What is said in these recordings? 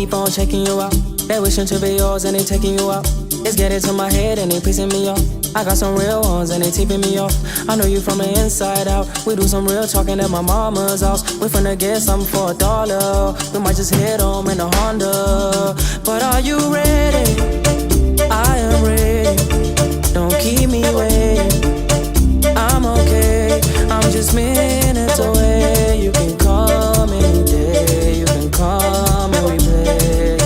keep on checking you out. They wishing to be yours and they taking you out. It's getting to my head and they pissing me off. I got some real ones and they tipping me off. I know you from the inside out. We do some real talking at my mama's house. We finna get something for $1. We might just hit home in a Honda. But are you ready? I am ready. Don't keep me waiting. I'm okay. I'm just minutes away. You can call me any day. You can call me replay.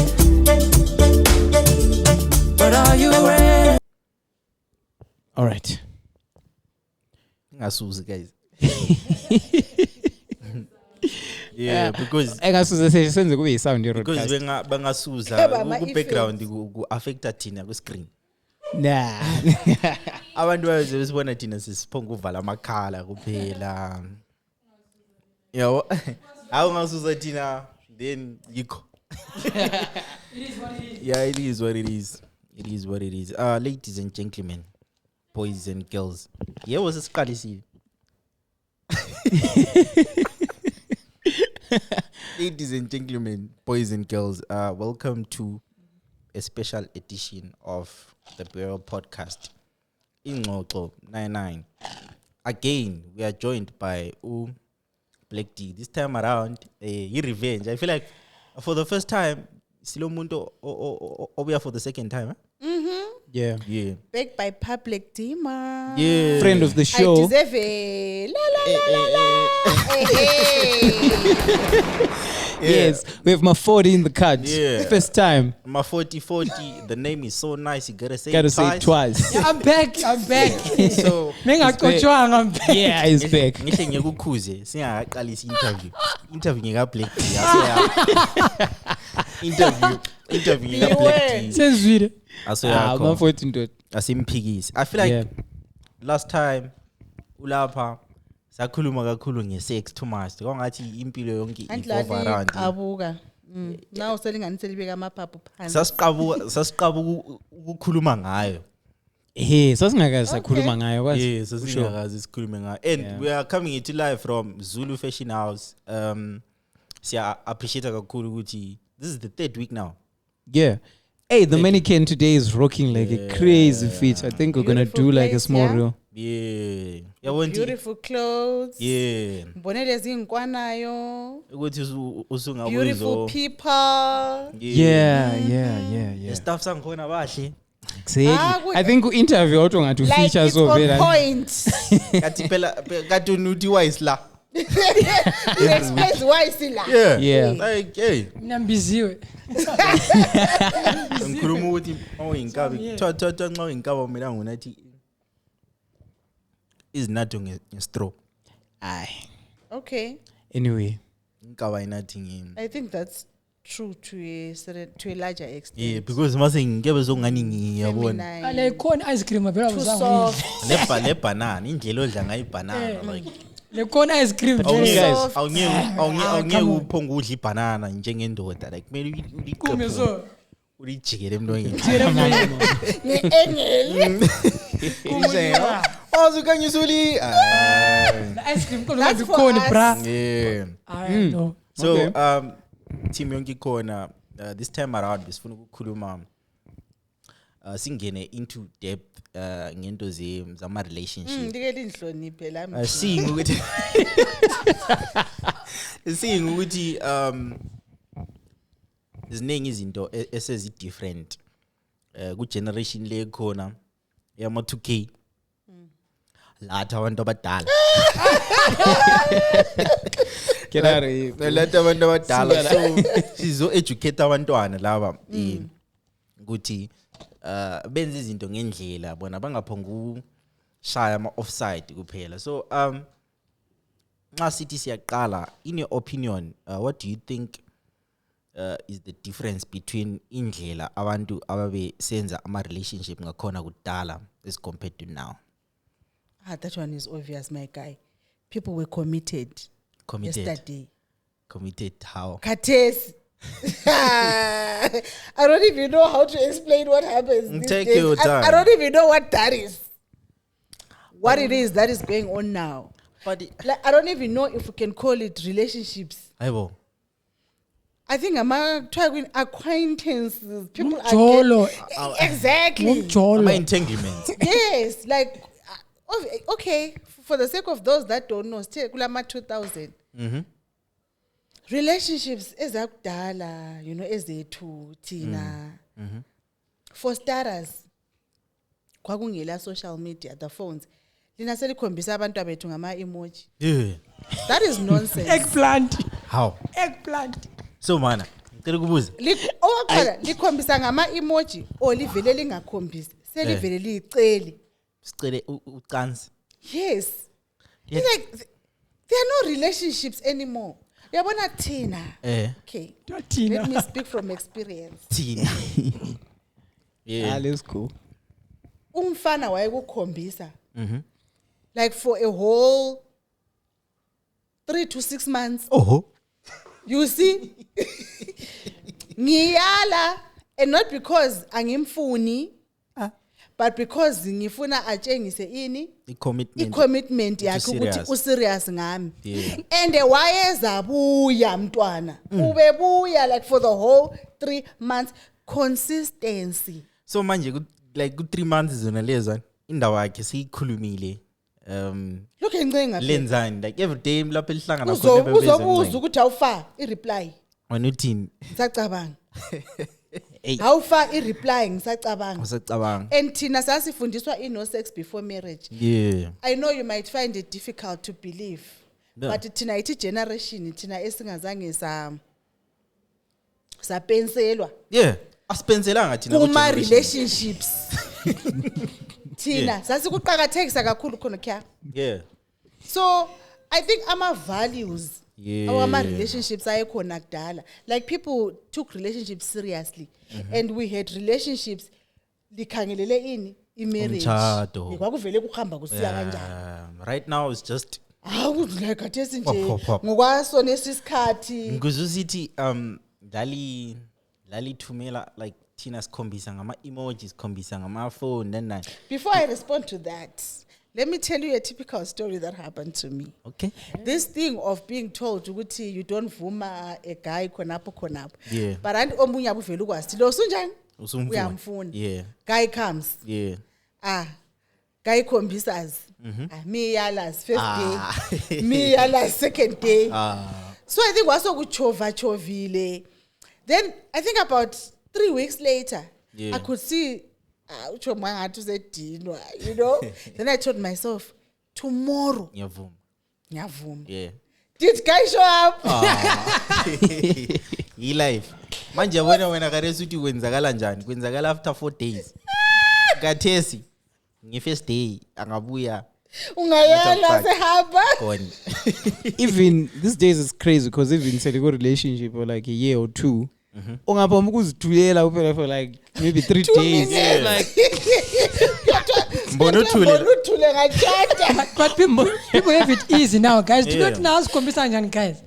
But are you ready? All right. Ngasuza guys. Yeah, because engasuza senze kube yisound ye because broadcast. bangasuza ku background ku affecta thina ku screen. Nah. Abantu bayazibona thina sisiphonga uvala amakhala kuphela. Yabo. Awu ngasuza thina then yikho. Yeah, it is what it is. It is what it is. Ladies and gentlemen, boys and girls. Yeah, was isiqalisile. Ladies and gentlemen, boys and girls, welcome to a special edition of the ByoPodcast. Ingxoxo 99. Again, we are joined by Black D. This time around, revenge. I feel like for the first time, Silo Mundo we are for the second time. Huh? Yeah. Yeah. Backed by Public Dima. Yeah. Friend of the show. I deserve a la. Yes, we have Maforty in the cards. Yeah. First time. Maforty, the name is so nice. You gotta say Say it twice. Yeah, I'm back. So I'm back. Yeah, he's back. ngihle ngikukhuze singaqalisa interview ngeka Black D. Interview ngeka Black D. Senzwile. Maforty ndoda. Asimphikisi. I feel like last time ulapha sakhuluma kakhulu ngesex too much. Kongathi impilo yonke ivolve around. Abuka. Now selinganisele ibeka amaphaphu phansi. Sasiqaba ukukhuluma ngayo. Sasingakazi sakhuluma ngayo kwazi. Yeah, sasingakazi sikhulume ngayo. And we are coming into live from Zulu Fashion House. Siya appreciate kakhulu ukuthi this is the third week now. Yeah. Hey, the mannequin today is rocking like a crazy feat. I think we're gonna do like a small reel. Yeah. Beautiful clothes. Yeah. Mbonele zinkwanayo. Ukuthi usungabuzo. Beautiful people. Yeah. Staff sangikhona bahle. Exactly. I think interview auto ngathi Like features it's on over point. Kathi phela kathi unuthi wise la. It explains why sila. Yeah. Like hey. Ngibiziwe. Ngikhuluma ukuthi oyinkabi. Thatha nxa oyinkabi mina ngunathi izinatho ngestraw. Okay. Anyway. Inkaba inathi ngini. I think that's true to a larger extent. Yeah, because mase ngeke zongani ngiyabona. Ale khona ice cream phela Too uzangu. soft. Le banana indlela odla ngayo ibanana like. Le khona ice cream Guys, awungeke uphonga udla ibanana njengendoda like kumele kume so. ulijikele emlonyeni. Engel. Awuzukanyisuli. Ice cream khona bra. Yeah. I know. So team yonke khona this time around besifuna ukukhuluma singene into depth ngento zama relationship. Ndike linhloniphe la. Seeing ukuthi ziningi izinto esezi different ku generation le khona yama 2K latha abantu abadala latha abantu abadala so sizo educate abantwana laba ukuthi benze izinto ngendlela bona bangaphonga shaya ama offside kuphela. So nxa sithi siyaqala, in your opinion, what do you think is the difference between indlela abantu ababe senza ama relationship ngakhona kudala as compared to now? That one is obvious, my guy. People were committed. Yesterday. Committed how? Kates. I don't even know how to explain what happens these Take days. your time. I don't even know what that is. What it is that is going on now. But Like, I don't even know if we can call it relationships. Aibo. I think I'm acquaintances. People Jolo. Exactly. Jolo. Entanglements. Yes, like okay, for the sake of those that don't know, still kulama 2000. Relationships ezakudala, you know, ezethu thina. For starters, kwakungela social media, the phones. Lina selikhombisa abantu abethu ngama emoji. Yeah. That is nonsense. Eggplant. How? Eggplant. So mana, ngicela ukubuza. Oqala likhombisa ngama emoji or livele lingakhombisi. Selivele liyiceli. Sicele ucansi. Yes. Yeah. It's like there are no relationships anymore. Yabona thina. Okay. Tina. Let me speak from experience. Tina. Yeah. Let's go. Umfana wayekukhombisa. Like for a whole 3 to 6 months. Oh. You see? Ngiyala, and not because angimfuni, but because ngifuna atshengise ini i-commitment yakhe ukuthi userious ngami. And wayezabuya mntwana. Ubebuya like for the whole 3 months consistency. So manje like ku 3 months zona lezo indawo yakhe siyikhulumile. Look encenga lenzani like every day lapho elihlangana khona bebezwe. Uzobuza ukuthi awufa i-reply. Wena uthini? Ngisacabanga. Awufa i-reply ngisacabanga. Usacabanga. And thina sasifundiswa no sex before marriage. Yeah. I know you might find it difficult to believe. No. But thina ithi generation thina esingazange sapenselwa. Yeah. Asipenselanga thina kuma relationships. Thina sasikuqhakathekisa kakhulu khona kya. Yeah. So I think ama values, yeah, our relationships ayekhona kudala. Like people took relationships seriously, and we had relationships likhangelele ini imarriage. Kwakuvele kuhamba kusiya kanjani. Right now it's just like khathesi nje ngokwaso nesisikhathi. Ngikuzusithi lali thumela like thina sikhombisa ngama emojis, sikhombisa ngama phone then. Before I respond to that, let me tell you a typical story that happened to me. Okay. This thing of being told ukuthi you don't vuma a guy khonapho. Yeah. But anti omunye abuvela ukwazi lo sunjani? Uyamfuna. Yeah. Guy comes. Yeah. Guy khombisas. Me yalas first day. Me yalas second day. So I think waso kuchovile. Then I think about 3 weeks later, I could see you know. Then I told myself, tomorrow. Nyavum. Yeah. Did guy show up? He life. Manje wena karesi uthi kwenzakala njani? Kwenzakala after 4 days. Kathesi first day angabuya. Ungayala sehamba. Even these days it's crazy because even in a relationship for like a year or 2. Ungaphambi ukuzithulela uphela for like maybe 3 days. Yeah. Like But people have it easy now, guys. Do not ask kombisa guys.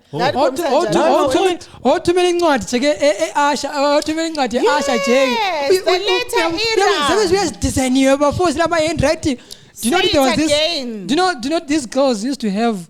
Othumela incwadi cheke eAsha, othumela incwadi eAsha cheke. We design you before laba handwriting. Do you know there was this? Do you know these girls used to have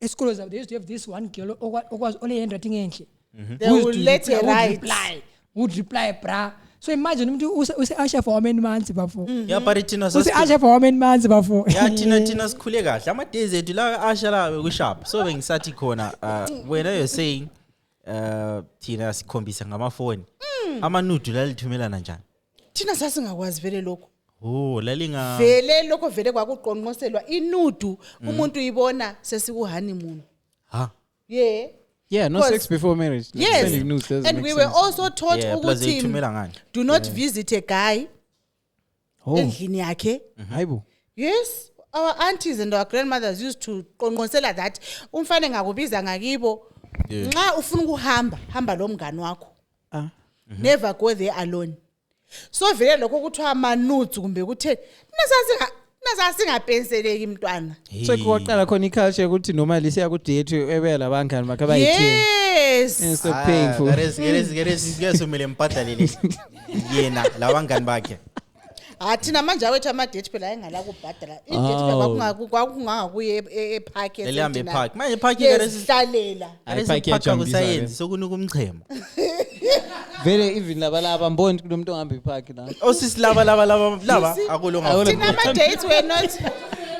schools, they used to have this one girl who was only handwriting enhle. They would let her write. Would reply, bra. So imagine use Asha for how many months before? Yeah, but it use Asha for how many months before? Yeah, tina sikhule kahle. Ama days ethu la Asha la kusharp. So bengisathi khona when you're saying tina sikhombisa ngama phone. Ama nude lalithumela njani? Thina sasingakwazi vele lokho. Oh, lalinga vele lokho vele kwakuqonqoselwa inudu umuntu uyibona sesiku honeymoon. Yeah, no sex before marriage. Like yes, and we were also taught ukuthi do not visit a guy endlini yakhe. Yes, our aunties and our grandmothers used to qonqosela that umfane ngakubiza ngakibo nxa ufuna ukuhamba hamba lo mngani wakho. Never go there alone. So vele lokho kuthiwa ama nudes kumbe kuthe nasasingapenseleki mntwana. So kuwaqala khona iculture ukuthi normally siya ku date ebela bangani bakhe bayithini. Yes. It's so painful. Geresi kuyasumele mpathalele yena labangani bakhe. thina manje awethu ama-date phela ayengala kubhadala i-date kwakungangakuye epark Elihambe epark. Manje epark yesihlalela kusayenzi sokunuka umchemo. Vele even laba mboni kunomuntu ohamba epark la. Osisi laba akulonga. thina ama-dates were not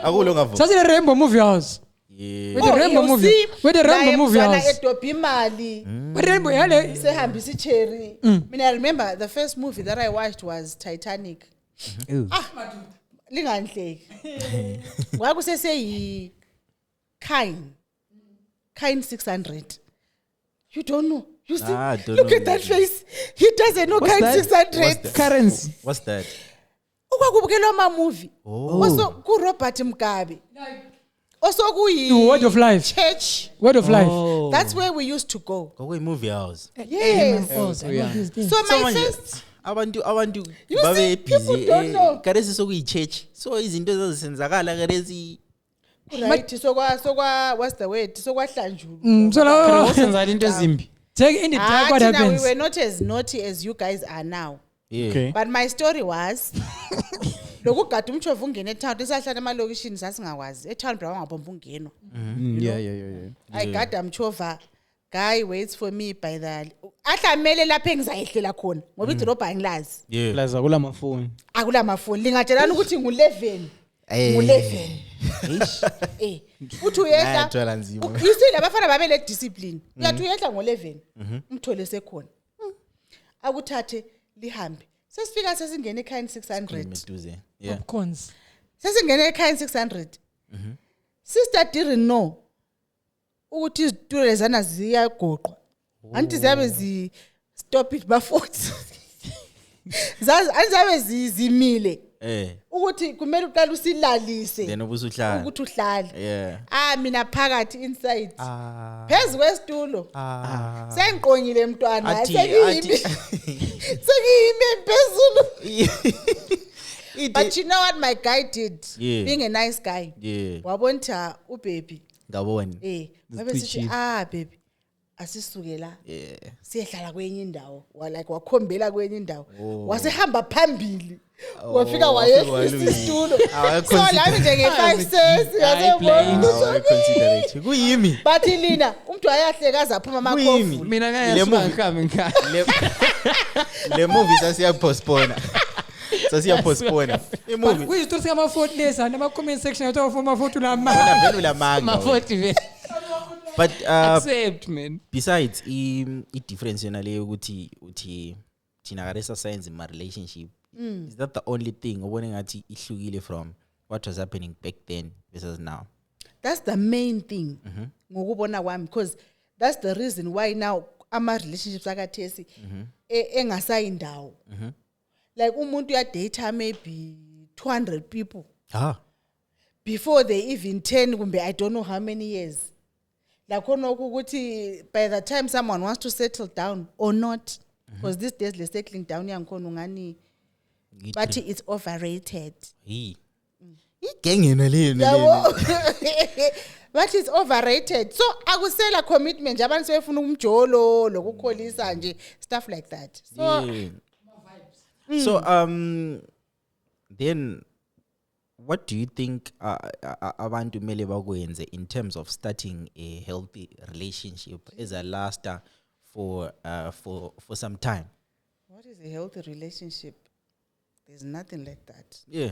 Akulonga vo. Sasi the Rainbow Movie House. Yeah. With the Rainbow Movie. With the Rainbow Movie House. edobha imali With the Rainbow yale. sehambisa icherry. I remember the first movie that I watched was Titanic. Linganhleki. Kwakuseseyi Kind 600. You don't know. You see, Don't look know at that face. He doesn't know Kind 600. Currency. What's that? Ukwakubukelwa ama-movie. Also ku-Robert Mugabe. Also Word of Life. church. Word of Life. That's where we used to go. Kokwe movie house. Yes. So So my first Abantu You babe see, people busy don't know. karesi sokuyi-church so izinto ezazisenzakala karesi right what's the word sokwahlanjulwa. So now, Usenzala into ezimbi. take in the dark what thina we happens. were not as naughty as you guys are now. Yeah. Okay. But my story was lokugada umchovu ungena etown isahlala emalokishini sasingakwazi etown bra wangabomba ungenwa. Yeah. ayigada mchova guy waits for me by the ahlamele lapha engizayehlela khona ngoba idrobha angilazi. Yeah. Plus akula mafoni. Akula mafoni lingatshelana ukuthi ngu11 ngu11 uthi uyehla Nayathwala nzima. yisile abafana babe le discipline uyathi uyehla ngo11 umthole sekhona akuthathe lihambe sesifika sesingena eKind 600 Meduze. Yeah. Popcorns. sesingena eKind 600 sister didn't know ukuthi izitulo lezana ziyagoqwa anti ziyabe zi stop it Maforty zazi anzabe zimile ukuthi kumele uqala usilalise Then ubusuhlala. ukuthi uhlale Yeah. mina phakathi inside phezulu kwesitulo sengiqonyile mntwana sekiyimi phezulu. But you know what my guy did? Yeah. Being a nice guy. Yeah. Wabonta ubaby. Ngaboni. Babe sithi baby asisuke la. Yeah. Siyehlala kwenye indawo. Like wakhombela kwenye indawo. Wasehamba phambili. Wafika wayehlisa isitulo. So la nje nge5 cents yazebona. Considerate. Kuyimi. But Lina umuntu ayahleka azaphuma amakhofu. Mina ngayasuka ngikhambe ngikhaya. Le movie sasiya postpone. Sasiya postpone. But we used to see Maforty lesa and my comment section to for Maforty la Vela manga. Maforty vele. But Accept man. besides I difference yona le ukuthi thina karesa science in my relationship. Is that the only thing obone ngathi ihlukile from what was happening back then versus now? That's the main thing. Ngokubona kwami because that's the reason why now ama relationships akathesi engasayindawo. Like umuntu ya date maybe 200 people before they even 10 kumbe I don't know how many years. Like khona ukuthi by the time someone wants to settle down or not because these days le settling down yangikhona ungani but it's overrated. Igengena le. But it's overrated. So akusela commitment nje abantu sebefuna umjolo lokukholisa nje stuff like that. So So then what do you think abantu mele bakwenze in terms of starting a healthy relationship as a laster for some time? what is a healthy relationship? There's nothing like that. Yeah.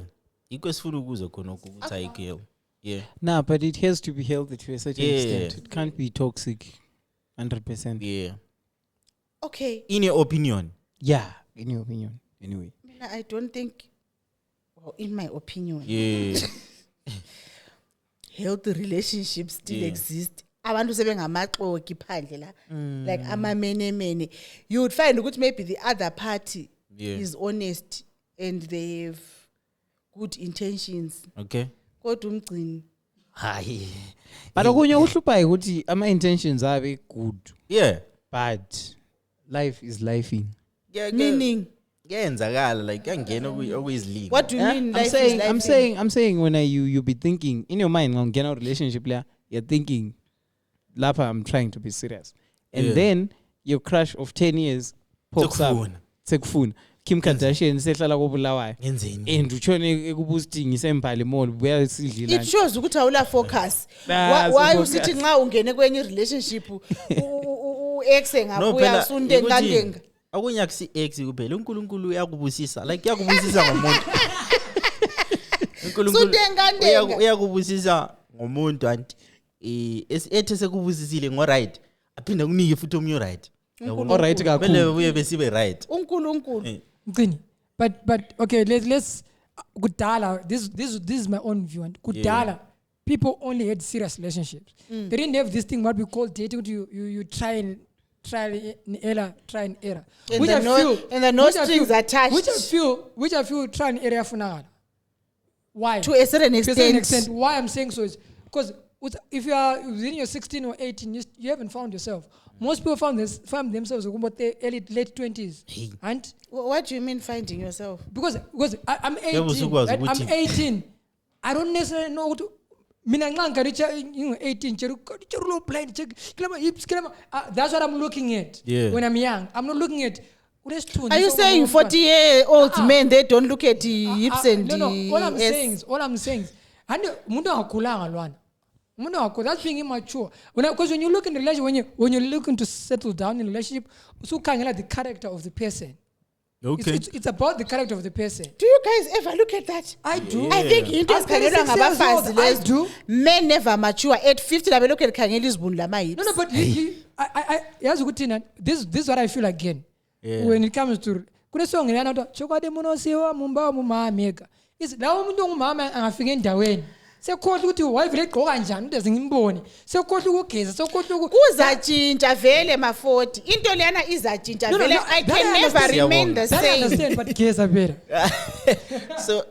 Ikwesifuna ukuza khona ukuthi ayikho. Yeah. Nah, but it has to be healthy to a certain Yeah. extent. It can't be toxic 100%. Yeah. Okay. In your opinion? Yeah, in your opinion. Anyway. I don't think, well, in my opinion, Yeah. healthy relationships still exist. Abantu sebengamaxoki phandle la. Like amamenemene. You would find ukuthi maybe the other party is honest and they have good intentions. Okay. Kodwa umgcini. Hayi. But okunye uhluphayo ukuthi ama intentions are good. Yeah. But life is lifing. Yeah, Meaning kuyenzakala like yangena okuyizilimi. what do you mean life I'm is life? I'm saying when you be thinking in your mind ngena relationship la you're thinking lapha I'm trying to be serious. And then your crush of 10 years pops up. Sekufuna. Kim Kardashian sehlala kobulawayo Ngenzeni? and utshone ekuboosting isembhali mall buya sidlila It shows ukuthi awula focus. Why usithi nxa ungene kwenye relationship ex engabuya usuntengantenga. Akunye akusi ex kuphela uNkulunkulu uyakubusisa like uyakubusisa ngomuntu. uNkulunkulu uyakubusisa ngomuntu anti ethe sekubusisile ngo right aphinda kunike futhi omnye right. All right kakhulu. Vele uye besibe right. uNkulunkulu. Mgcini. But okay, let's kudala this is my own view and kudala people only had serious relationships. They didn't have this thing what we call dating. You try and error. And the no strings attached. Which I feel try and error funakala. Why? To a certain extent. Why I'm saying so is because if you are within your 16 or 18, you haven't found yourself. Most people find themselves in the late 20s. And what do you mean finding yourself? Because I'm 18. Right? I'm 18. I don't necessarily know what to. Mina nganka reach 18 cherulo blind check that's what I'm looking at when I'm young. I'm not looking at are you saying 40-year-old men they don't look at the hips and no all I'm saying is and umuntu angakhulanga lwana umuntu that's being immature because when you look in a relationship when you're looking to settle down in a relationship usukhangela the character of the person. Okay. It's about the character of the person. Do you guys ever look at that? I do. I think into esikhangelwa ngabafazi lezo. Men never mature at 50 labe lokho elikhangela izibunu lama-hips. No, but I yazi ukuthi this is what I feel again. When it comes to kunesong ngiyana ukuthi chokwade munosiwa mumba mumameka. Is lawo umuntu ongumama angafika endaweni. Sekhohle ukuthi wife legqoka kanjani ude ngimbone. Sekhohle ukugeza, sekhohle kuzatshintsha vele Maforty. Into leyana izatshintsha vele. I can never remain the same. I understand but geza better. So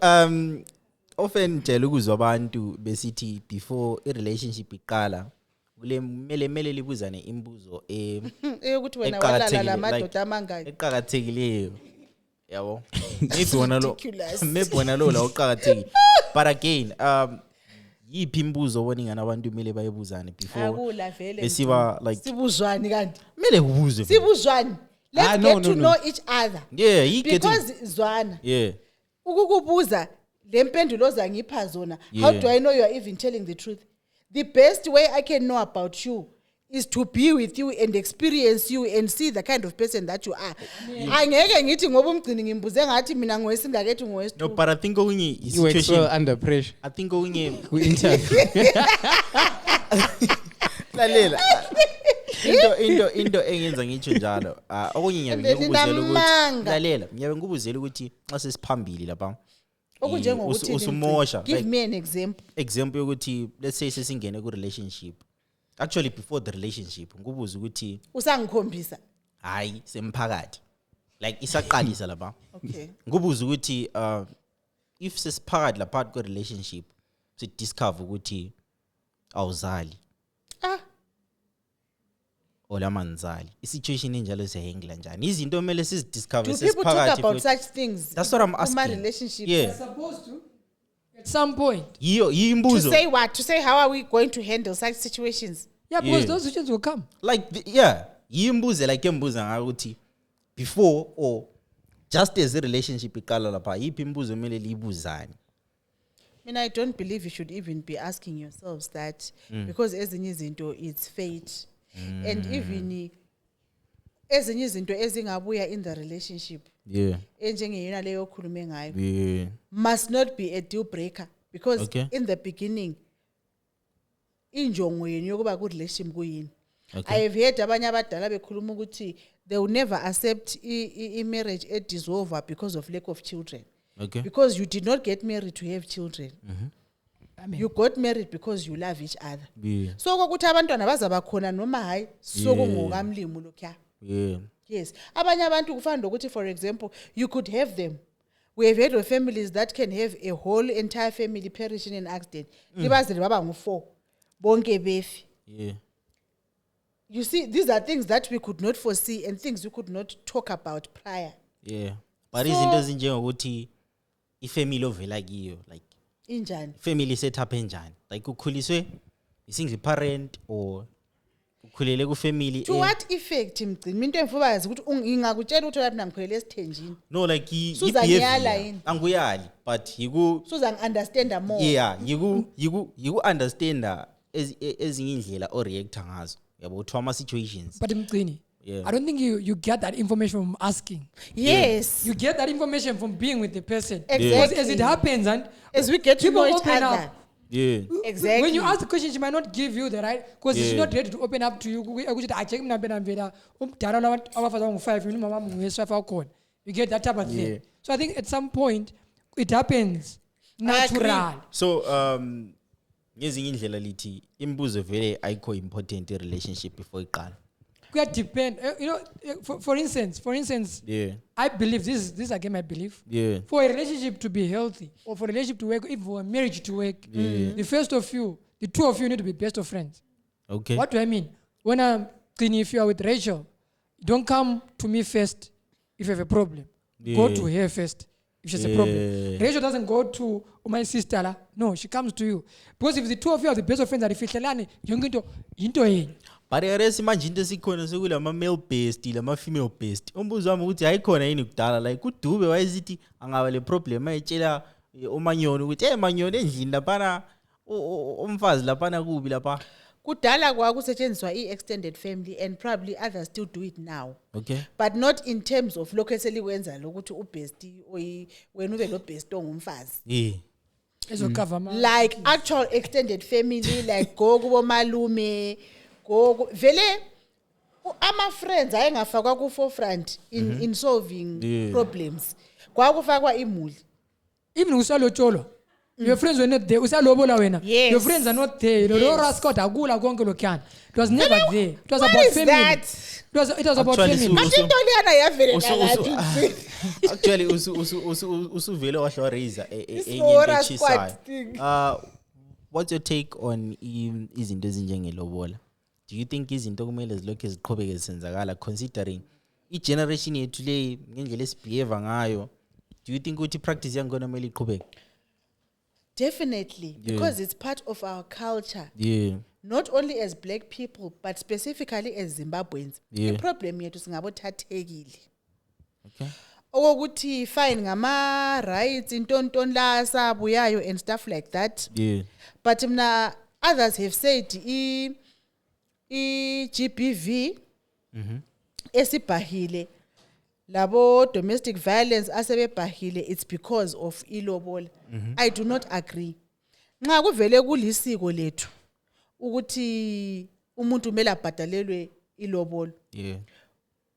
often tell ukuzwa abantu besithi before a relationship iqala kumele libuzane imbuzo ukuthi wena walala lamadoda amangaki eqhakathekileyo yabo maybe wona lo la uqhakathekile but again yiphi imbuzo oboningana abantu kumele bayebuzane before besiba like sibuzwani kanti kumele kubuzwe sibuzwani let's get to know each other because zwana ukukubuza lempendulo zangipha zona how do I know you are even telling the truth? The best way I can know about you is to be with you and experience you and see the kind of person that you are. Angeke ngithi ngoba umgcini ngimbuze ngathi mina ngowesingakethu ngowesi. No, but I think okunye is situation under pressure. I think okunye ku interview. Lalela. Into engenza ngitsho njalo. Okunye ngiyabe ngikubuzela ukuthi lalela, ngiyabe ngikubuzela ukuthi xa sesiphambili lapha. Usumosha. Give me an example. Example yokuthi let's say sesingene ku relationship. Actually before the relationship ngubuza ukuthi usangikhombisa. Hayi semphakathi. Like isaqalisa lapha. Okay. Ngubuza ukuthi if sesiphakathi lapha ku relationship si discover ukuthi awuzali. Olamanzali. Isituation enjalo siyahangela njani? Izinto kumele sizidiscover sesiphakathi. Do people talk about such things? That's what I'm asking. My relationship. Yeah. They're supposed to at some point. To say what? To say how are we going to handle such situations? Yeah, because those situations will come. Like yimbuze like embuza ngakuthi before or just as a relationship iqala lapha yiphi imbuzo kumele libuzane. I don't believe you should even be asking yourselves that because ezinye izinto it's fate. And even ezinye izinto ezingabuya in the relationship enjengeyona leyo okhulume ngayo must not be a deal breaker because in the beginning injongo yenu yokuba ku relationship kuyini. I have heard abanye abadala bekhuluma ukuthi they will never accept a marriage a dissolve because of lack of children. Because you did not get married to have children. You got married because you love each other. So ukuthi abantwana bazaba khona noma hayi sokungokamlimo lokya. Yes. Abanye abantu kufana ukuthi for example you could have them. We have heard of families that can have a whole entire family perish in an accident. Libazile baba ngu4 bonke befi. You see these are things that we could not foresee and things we could not talk about prior. But izinto ezinjengokuthi ifamily ovela kiyo like injani family setup enjani like ukhuliswe single parent or ukhulele ku family to what effect Mgcini into engifubayazi ukuthi ngingakutshela ukuthi lapha ngikhulele esithenjini no like Suzanyala yini anguyali but yiku Suza understand more yeah yiku understand ezinye indlela o react ngazo yabo to ama situations but Mgcini I don't think you get that information from asking. Yes. You get that information from being with the person. Exactly. Because as it happens and as we get to know each other. Up, yeah. Exactly. When you ask the question, she might not give you the right because she's not ready to open up to you. You get that type of thing. So I think at some point it happens natural. So ngezinye indlela lithi imbuzo vele ayikho important in relationship before iqala. It depend. You know, for instance, I believe this is again my belief. Yeah. For a relationship to be healthy, or for a relationship to work, even for a marriage to work, the two of you need to be best of friends. Okay. What do I mean? If you are with Rachel, don't come to me first if you have a problem. Go to her first if she has a problem. Rachel doesn't go to my sister. No, she comes to you. Because if the two of you are the best of friends, you're going to into but eresi manje into sikhona sekula ama male based lama female based umbuzo wami ukuthi hayikhona yini kudala like uDube wayezithi angaba le problem ayitshela uManyoni ukuthi Manyoni endlini lapha umfazi lapha kubi lapha kudala kwakusetshenziswa extended family and probably others still do it now. Okay. But not in terms of lokho eselikwenza lokuthi ubesti wena ube lo best ongumfazi. Yeah. Like actual extended family like go kubo malume go vele ama friends ayengafakwa ku forefront in solving problems kwakufakwa imuli even usalotsholo your friends were not there usalobola wena yes. Your friends are not there lo rascot akula konke lokhana it was never there it was what about is family that? It was about family Antoliyana yavele ngathi actually usuvele wahla raise what's your take on izinto ezinjengelobola? Do you think izinto kumele zilokho ziqhubeke zisenzakala considering generation yethu le ngendlela esibehave ngayo? Do you think ukuthi practice yangona kumele iqhubeke? Definitely, because it's part of our culture. Yeah. Not only as black people, but specifically as Zimbabweans. The problem yethu singabothathekile. Okay. Okokuthi fine ngama rights intonton la sabuyayo and stuff like that. Yeah. But others have said GBV esibhahile labo domestic violence asebebhahile it's because of ilobola. I do not agree. Nxa kuvele kulisiko lethu ukuthi umuntu kumele abhadalelwe ilobola. Yeah.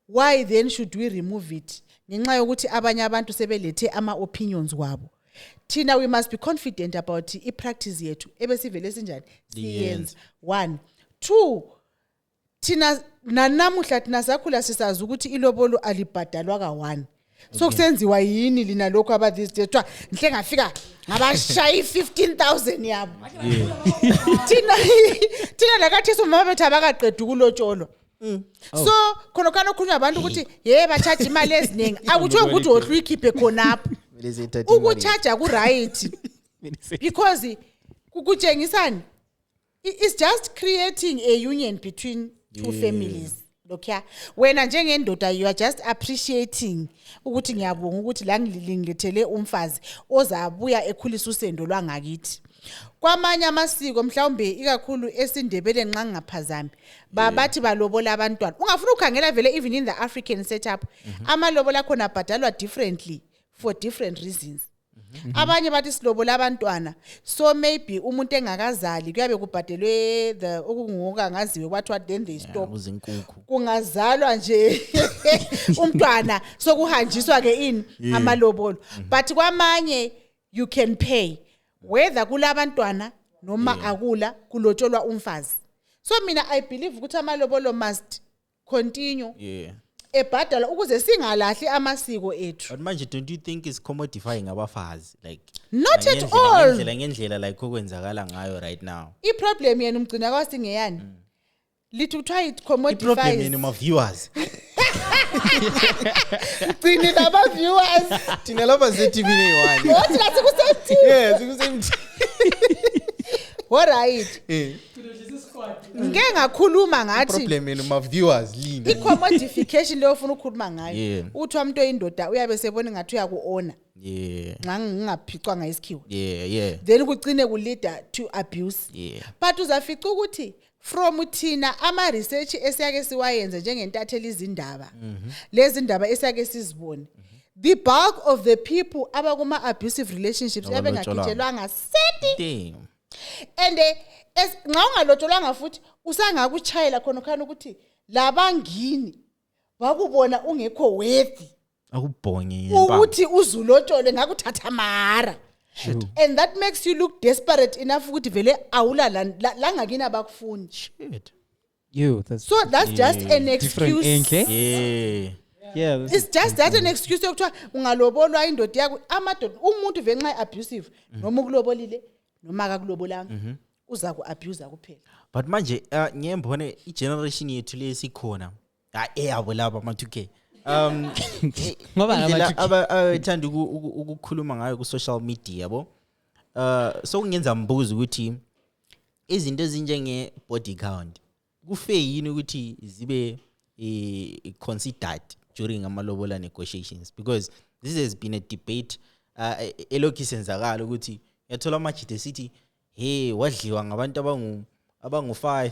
Why then should we remove it? Ngenxa yokuthi abanye abantu sebelethe ama opinions wabo. Thina we must be confident about i-practice yethu ebesivele sinjani siyenza. 1 2 thina nanamuhla thina sakhula sisazi ukuthi ilobolo alibhadalwa ka1 so kusenziwa yini lina lokho aba this day twa nhle ngafika ngabashayi 15,000 yabo thina lakathi somama bethu abaqedwe kulotsholo so khona kana okhulunywa abantu ukuthi ba charge imali eziningi akuthiwe ukuthi ohlu ikhiphe khonapho ukucharge ku right because kukutshengisani it's just creating a union between two families. Look here, wena njengendoda you are just appreciating ukuthi ngiyabonga ukuthi la ngilingethele umfazi ozabuya ekhulisa usendo lwangakithi. Kwamanye amasiko mhlawumbe ikakhulu esindebele nqa ngaphazami babathi balobola abantwana. Ungafuna ukhangela vele even in the African setup amalobola khona abhadalwa differently for different reasons. Abanye bathi silobola abantwana so maybe umuntu engakazali kuyabe kubhadelwe the okungoka ngaziwe what then they stop kungazalwa nje umntwana so kuhanjiswa ke in amalobolo but kwamanye you can pay whether kulabantwana noma akula kulotsholwa umfazi so mina I believe ukuthi amalobolo must continue ebhadala ukuze singalahli amasiko ethu. But manje don't you think is commodifying abafazi like not at all ngendlela like okwenzakala ngayo right now? I problem yena umgcina kwasingeyani lithi try it commodifies. I problem yena ma viewers. Gcini laba viewers. Thina lapha ze-TV ne1. What lathi ku-same TV? Yes, ku-same TV. All right. ngeke ngakhuluma ngathi problem yenu ma viewers lini i-commodification leyo ufuna ukukhuluma ngayo Yeah. uthi umuntu oyindoda uyabe sebona ngathi uyaku-ona yeah nxa ngingaphicwanga isikhiwo yeah then kucine kuleader to abuse yeah but uzafica ukuthi from thina ama-research esiyake siwayenze njengentatheli izindaba lezi ndaba esiyake sizibone the bulk of the people abakuma-abusive relationships ebengagitshelwanga seti damn and nxa ungalotsholwanga futhi usangakuchayela khona khana ukuthi labangini bakubona ungekho worthy akubhonge ukuthi uzulotshole ngakuthatha mara and that makes you look desperate enough ukuthi vele awula la ngakini abakufuni shit That's so that's just an different excuse yeah it's just that an excuse yokuthiwa ungalobolwa indoda yakho amadoda umuntu vele nxa abusivile noma ukulobolile noma akakulobolanga uza ku-abuse kuphela but manje ngiyembone i-generation yethu lesikhona eyabo laba ama-2K ngoba abathanda ukukhuluma ngayo ku-social media yabo so kungenza mbuzo ukuthi izinto ezinjenge-body count kufe yini ukuthi zibe considered during amalobola negotiations because this has been a debate elokhu isenzakala ukuthi yathola amajida esithi hey wadliwa ngabantu abangu-5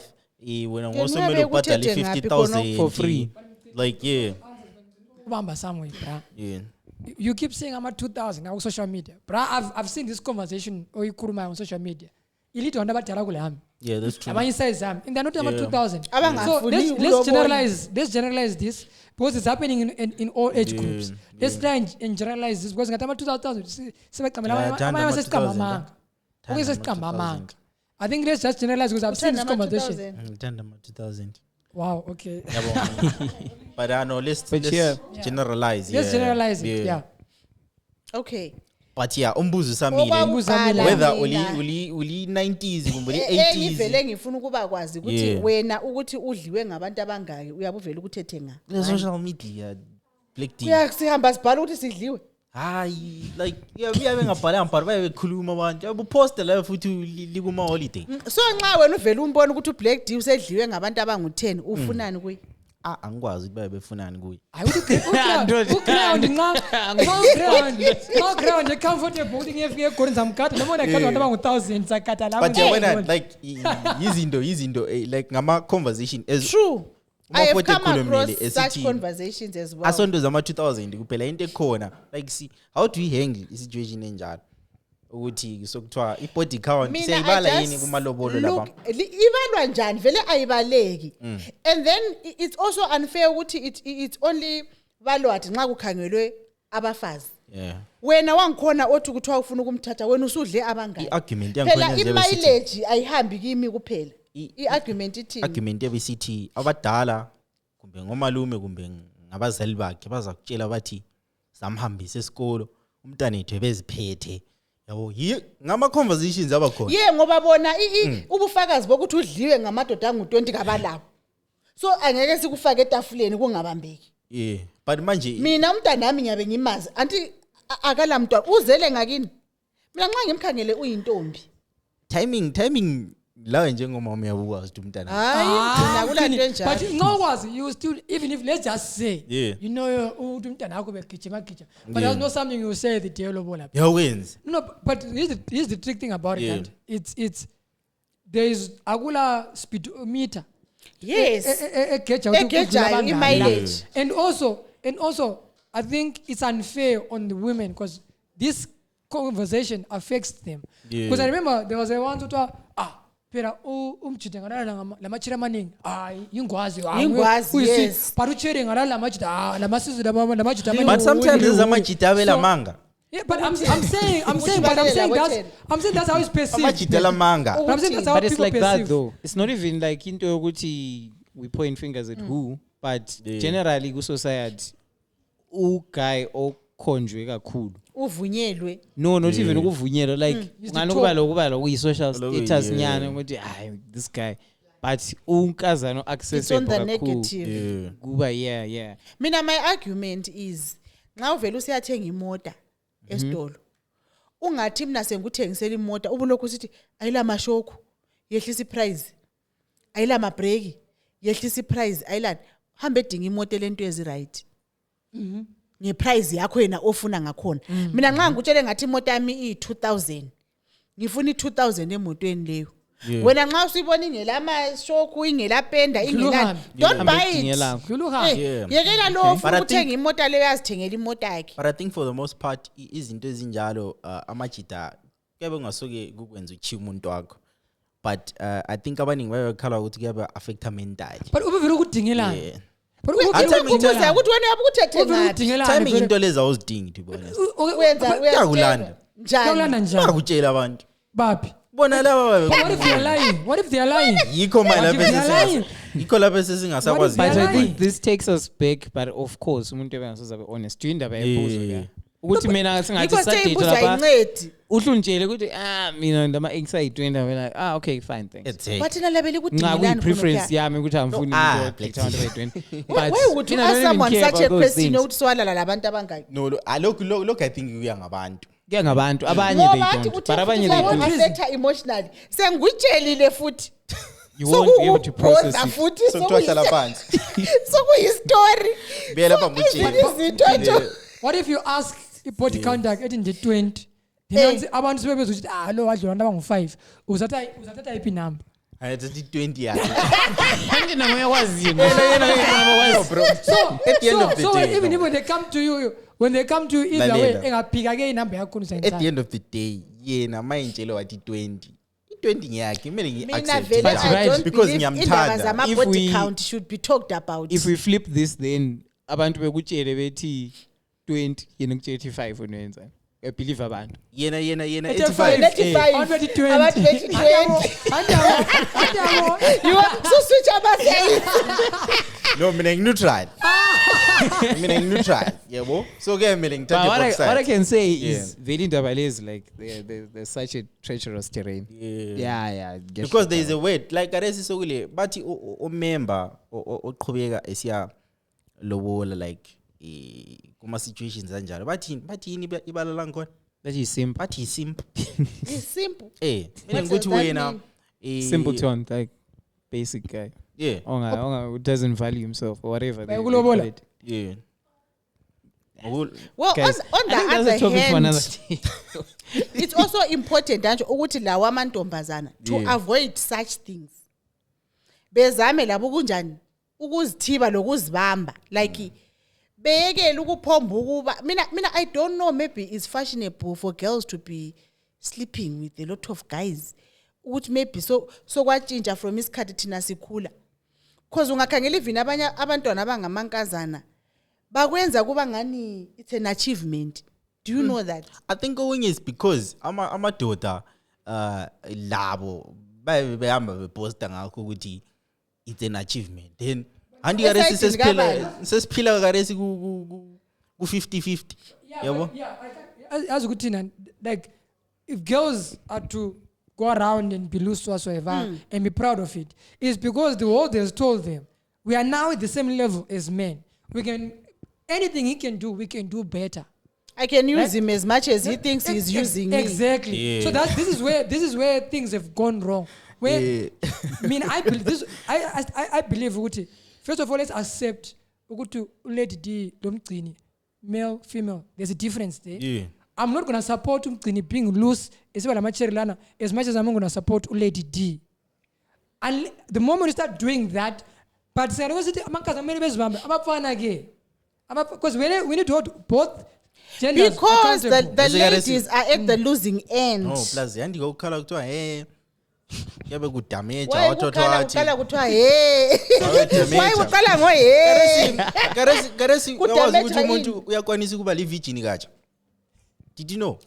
wena ngosomela ubhadala 50,000 for free like yeah ubamba somewhere bra yeah you keep saying I'm at 2000 on social media bra I've seen this conversation oyikhuluma on social media ilitho abantu abadala kulami yeah that's true abanye size yami and they're not about 2000 Abangafuni so let's generalize this because it's happening in all age groups let's try and generalize this because ngathi ama 2000 sebecamela amanye sesiqamba okay sesiqamba amanga I think let's just generalize because I've seen this conversation ngithanda ama 2000 wow okay but I know let's generalize let's generalize it yeah okay but yeah umbuzo usamile whether uli 90s kumbe uli 80s ngivele ngifuna ukuba kwazi ukuthi wena ukuthi udliwe ngabantu abangaki uyabuvela ukuthethe nga social media black d sihamba sibhala ukuthi sidliwe hayi like uyabe ngabhala ngabhala bayekhuluma abantu uposta la futhi likuma holiday so nxa wena uvela umbona ukuthi uBlack D usedliwe ngabantu abangu10 ufunani kuyi angikwazi ukuthi bayebefunani kuyi hayi uground comfortable ukuthi ngiyefike egoleni zamkhatha noma unakhatha abantu abangu1000 sakhatha la but yena like izinto like ngama conversation as true I have come ekhulumile across such conversations as well. Asonto zama 2000 kuphela into ekhona like see how do we handle i situation enjalo ukuthi sokuthiwa i body count siyibala yini kumalobolo lapha ibalwa njani vele ayibaleki and then it's also unfair ukuthi it's only balwathi nxa kukhangelwe abafazi wena wangikhona othi kuthiwa ufuna ukumthatha wena usudle abangani i-argument yangikhona phela imileage ayihambi kimi kuphela i-argument ithi argument yabesithi abadala kumbe ngomalume kumbe ngabazali bakhe bazakutshela bathi samhambisa esikolo umntana ethu ebeziphethe yabo ngama conversations abakhona ngoba bona ubufakazi bokuthi udliwe ngamadoda angu20 kabalabo so angeke sikufake etafuleni kungabambeki but manje mina umntana nami ngiyabe ngimazi anti akala mntwana uzele ngakini mina nxa ngimkhangele uyintombi timing la njengomama uyabukwazi ukuthi umntana hayi kulanto enjalo but ngokwazi you still even if let's just say you know ukuthi umntana wakho begijima but there's no something you say the day lobola yawenza no but here's the trick thing about it it's there is akula speedometer yes egeja mileage and also I think it's unfair on the women because this conversation affects them because I remember there was a one to phela umjida ngalala lamachira amaningi hayi ingwazi yes but uchere ngalala lamajida lamasizo lamajida amaningi but sometimes there's amajida abela manga but I'm saying that's how it's perceived amajida la manga but I'm saying that's how but it's people like perceive. that though it's not even like into yokuthi we point fingers at who but generally ku society uguy okhonjwe kakhulu uvunyelwe no not even ukuvunyelwa like ngalokuba lo kuyi social status nyana ukuthi this guy but unkazana accessible kakhulu kuba yeah mina my argument is nxa uvela usiyathenga imoto esitolo ungathi mina sengikuthengisela imoto ubulokhu usithi ayila mashoko yehlisa iprice ayila mabreki yehlisa iprice ayilani hambe edinga imoto lento eziright ngeprice yakho yena ofuna ngakhona mina nxa ngikutshele ngathi imoto yami i2000 ngifuna i2000 emotweni leyo wena nxa usibona ingelama shoku ingelapenda ingelani don't buy it yekela lo ufuna ukuthenga imoto leyo yazithengela imoto yakhe. But I think for the most part izinto ezinjalo amajita kuyabe ngasuke kukwenza uchiya umuntu wakho. But I think abaningi bayakhala ukuthi kuyabe affecta mental. But ubuvela ukudingelana. Ukuthi wena uyabukuthethe ngathi time into leza awuzidingi to be honest. Wenza uyakulanda. Njani? Akutshela abantu. Baphi? Bona laba What if they are lying? What if they are lying? Yikho lapha sesingasakwazi. But I think this takes us back, but of course umuntu ebengasoze abe honest indaba yembuzo ukuthi mina singathi sadate lapha uhlunjele ukuthi mina ndama anxiety wena okay fine thanks but ina labeli kudingilana preference yami ukuthi angifuni umuntu but why would you ask someone such a question ukuthi swalala labantu abangaki no look I think kuyangabantu kuyangabantu abanye they don't but abanye they do better emotionally sengikutshelile futhi you won't be able to process it so kuhlala phansi so kuyistory bela bamutshela what if you ask body contact ethi nje 20 then abantu sebebezo ukuthi lo wadlula abantu abangu5 uzathatha iphi number ayithi 20 yakhe manje nami uyakwazi bro so at the end of the day even when they come to you either way engaphika ke inamba yakho at the end of the day yena mayintshelo wathi 20 ngiyakhe kumele ngi-accept because ngiyamthanda if body count should be talked about if we flip this then abantu bekutshele bethi 20 yena ngitshela 85 unoyenza I believe abantu yena 85 already 20 abantu bethi 20 you want to switch about no mina neutral yebo so ke mina ngithathe both sides what I can say is very indaba lezi like there's such a treacherous terrain yeah because there is a way like aresi sokule bathi umember oqhubeka esiya lobola like kuma situations kanjalo bathi yini ibalala ngkhona that is simple bathi isimple it's simple mina ngikuthi wena simple tone like basic guy who doesn't value himself or whatever they call it well guys, on the other hand for it's also important ukuthi lawa amantombazana to avoid such things bezame labo kunjani ukuzithiba lokuzibamba like beyekela ukuphomba ukuba mina I don't know maybe it's fashionable for girls to be sleeping with a lot of guys ukuthi maybe so kwatshintsha from isikhathi thina sikhula because ungakhangela even abanye abantwana abangamankazana bakwenza kuba ngani it's an achievement do you know that I think okunye is because amadoda labo bayahamba beposta ngakho ukuthi it's an achievement then andi garesi sesiphila garesi ku 50-50 yabo as ukuthi like if girls are to go around and be loose whatsoever and be proud of it is because the world has told them we are now at the same level as men. We can anything he can do, we can do better. I can use him as much as he thinks he's using me. Exactly. So this is where things have gone wrong. Where I mean I believe this I believe ukuthi first of all let's accept ukuthi Lady D Mgcini male female there's a difference there. I'm not going to support Mgcini being loose as much as I'm going to support Lady D. And the moment you start doing that, but because we need to hold both genders because the ladies are at the losing end. No, plus yandi go khala kuthiwa yabe ku damage why ukhala kuthiwa why uqala ngo garesi yawazi ukuthi umuntu uyakwanisa kuba li virgin kacha. Did you know?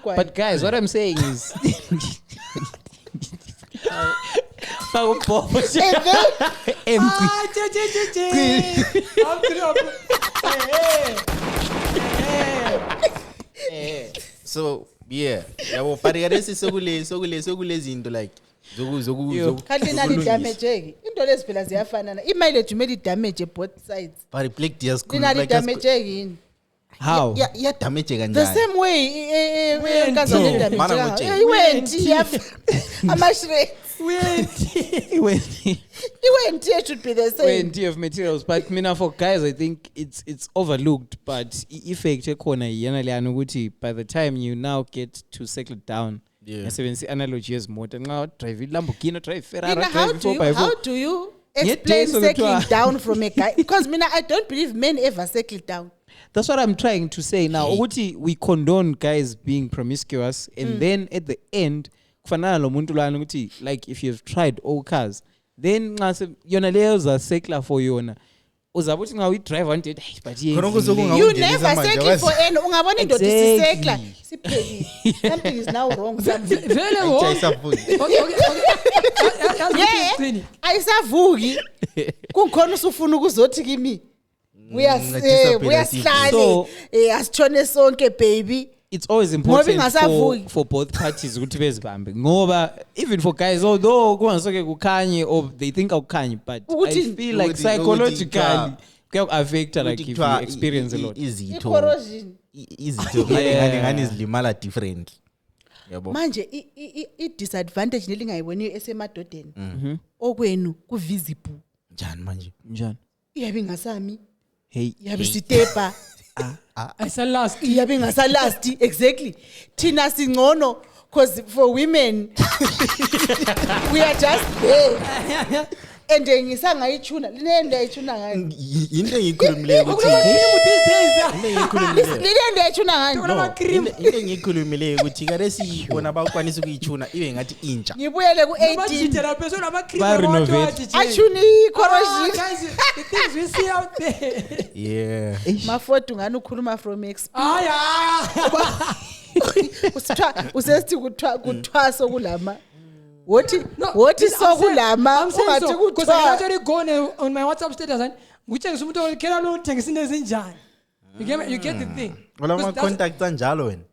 But guys, what I'm saying is so yeah yabo parigaresi sokule zinto like zoku khandinali damage into lezi phela ziyafanana imileage made damage both sides but reflect just like damage yini how yeah damage kanjani the same way nkazana damage went ama shreds It should be the same. Plenty of materials, but mina for guys, I think it's overlooked. But effect by the time you now get to settle down, analogy as motor now drive Lamborghini, drive Ferrari, how do you explain settling down from a guy? Because I don't believe men ever settle down. That's what I'm trying to say now. We condone guys being promiscuous, and then at the end, like if you've tried all cars, then yona leyo za sekla for yona. Uzabuthi nga we drive one day, but you never settle for any. Ungabona indoda isisekla sipheli. Something is now wrong. Vele wrong. Yeah, ayisavuki. Kunkhona usufuna ukuzothi kimi. Uyasihlale asithone sonke baby. It's always important for both parties ukuthi bezibambe ngoba even for guys although kungasoke kukhanye or they think awukhanye, but I feel like psychologically can affect like if you experience a lot. Izitho ngani zilimala different. Yabo. Manje I disadvantage nelingayiboniyo esemadodeni okwenu ku visible. Njani manje? Njani? Iyabe ngasami. Hey. Iyabe sitepa. Ayisalast. Iyabe ngasalast exactly. Thina singcono because for women we are just there. And ngisangayithuna linende ayithuna ngani into engikhulumileyo ukuthi linende ayithuna ngani into engikhulumileyo ukuthi kare siyibona bakwanisa ukuyithuna ibe ngathi intsha ngibuyele ku 18 bajidela phezulu ama-cream abantu achuni corrosion guys the things we see out there yeah Maforty ngani ukhuluma from experience usesithi kuthwaso kulama What sokulama ungathi because I actually go on my WhatsApp status and ngitshengisa umuntu okhela lo uthengisa into ezinjani. You get the thing. Wala ma contact kanjalo wena.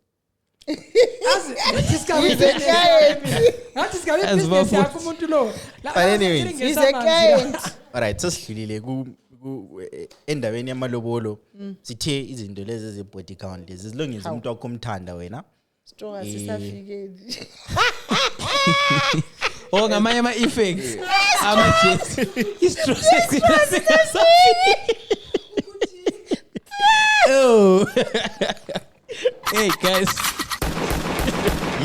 But anyway, he's a client. Alright, sesidlulile ku endaweni yamalobolo sithe izinto lezi ezebody count lezi zilungisa umuntu wakho umthanda wena. Strong asisafikeli. Ngamanye ama-effects ama-jets oh hey guys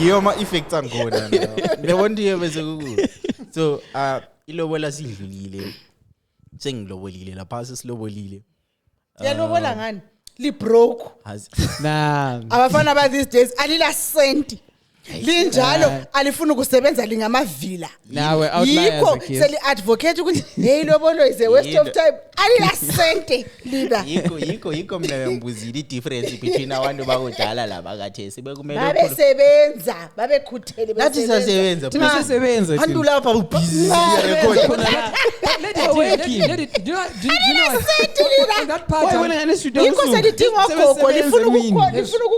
yiyo ama-effects angkhona ngiyabona iyo bese kuku so ilobola sidlulile sengilobolile lapha sesilobolile yalobola ngani li broke abafana ba these days alila senti linjalo alifuna ukusebenza lingamavila yikho seli advocate ukuthi hey lobolo is a waste of time alila sente lida yikho mina ngiyambuzile difference between abantu bakudala laba kathesi bekumele babesebenza babekhuthele nathi sasebenza sisebenza andu lapha ubusy record let it do you know that part yikho selidinga gogo lifuna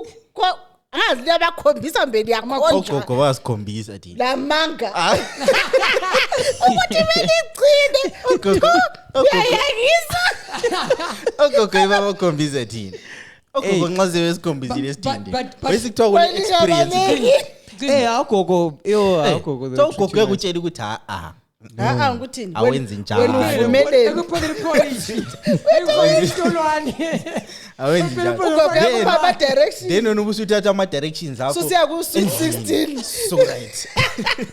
liyabakhombisa mbele yakhonjwa ogogo wasikhombisa thina la manga ukuthi belicine uyayangisa ogogo ibabakhombisa thina ogogo nxaze wesikhombisile esithinde bese kuthiwa kule experience agogo ogogo yakutshela ukuthi ngikuthini awenzi njalo wena uvumeleni ekuphokela ipolish awenzi njalo ugogo ama directions then wena ubusuthatha ama directions akho so siya ku 16 so right